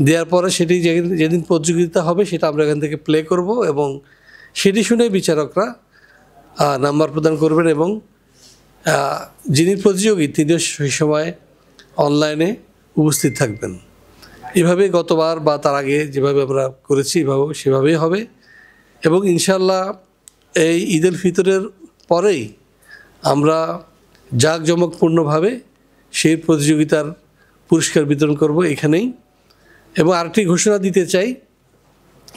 দেওয়ার পরে সেটি যেদিন প্রতিযোগিতা হবে সেটা আমরা এখান থেকে প্লে করব, এবং সেটি শুনে বিচারকরা নাম্বার প্রদান করবেন, এবং যিনি প্রতিযোগী তিনিও সেই সময় অনলাইনে উপস্থিত থাকবেন। এভাবে গতবার বা তার আগে যেভাবে আমরা করেছি সেভাবেই হবে। এবং ইনশাল্লাহ এই ঈদ উল ফিতরের পরেই আমরা জাঁকজমকপূর্ণভাবে সেই প্রতিযোগিতার পুরস্কার বিতরণ করব এখানেই। এবং আরেকটি ঘোষণা দিতে চাই,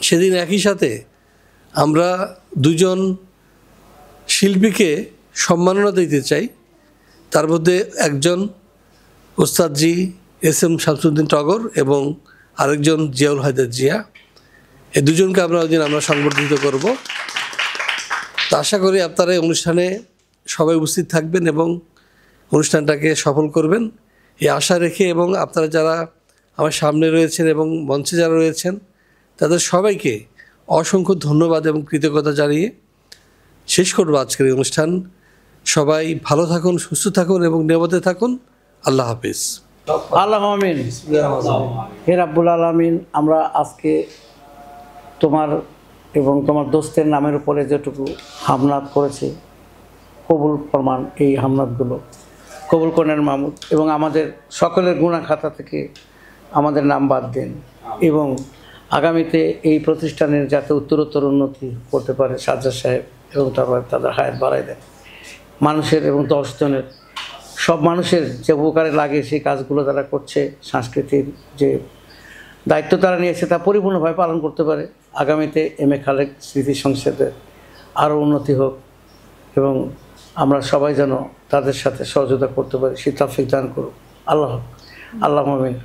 সেদিন একই সাথে আমরা 2 জন শিল্পীকে সম্মাননা দিতে চাই। তার মধ্যে একজন ওস্তাদজি এস এম শামসুদ্দিন টগর এবং আরেকজন জিয়াউল হায়দার জিয়া, এই 2 জনকে আমরা ওই দিন আমরা সংবর্ধিত করব। তো আশা করি আপনারা এই অনুষ্ঠানে সবাই উপস্থিত থাকবেন এবং অনুষ্ঠানটাকে সফল করবেন এই আশা রেখে, এবং আপনারা যারা আমার সামনে রয়েছেন এবং মঞ্চে যারা রয়েছেন তাদের সবাইকে অসংখ্য ধন্যবাদ এবং কৃতজ্ঞতা জানিয়ে শেষ করব আজকের এই অনুষ্ঠান। সবাই ভালো থাকুন, সুস্থ থাকুন এবং নিরাপদে থাকুন। আল্লাহ হাফিজ। আল্লাহ আমিন। হে রাব্বুল আলামিন, আমরা আজকে তোমার এবং তোমার দোস্তের নামের উপরে যেটুকু হামনাত করেছি, কবুল ফরমান এই হামনাতগুলো, কবুল করেন মাহমুদ, এবং আমাদের সকলের গুনাহ খাতা থেকে আমাদের নাম বাদ দেন, এবং আগামীতে এই প্রতিষ্ঠানের যাতে উত্তরোত্তর উন্নতি করতে পারে সাজ্জাদ সাহেব, এবং তারপরে তাদের হায়াত বাড়াই দেন। মানুষের এবং 10 জনের সব মানুষের যে উপকারে লাগে সেই কাজগুলো তারা করছে, সাংস্কৃতিক যে দায়িত্ব তারা নিয়েছে তা পরিপূর্ণভাবে পালন করতে পারে। আগামীতে এম এ খালেক স্মৃতি সংসদের আরও উন্নতি হোক, এবং আমরা সবাই যেন তাদের সাথে সহযোগিতা করতে পারি, সে তৌফিক দান করুক। আল্লাহ আমিন।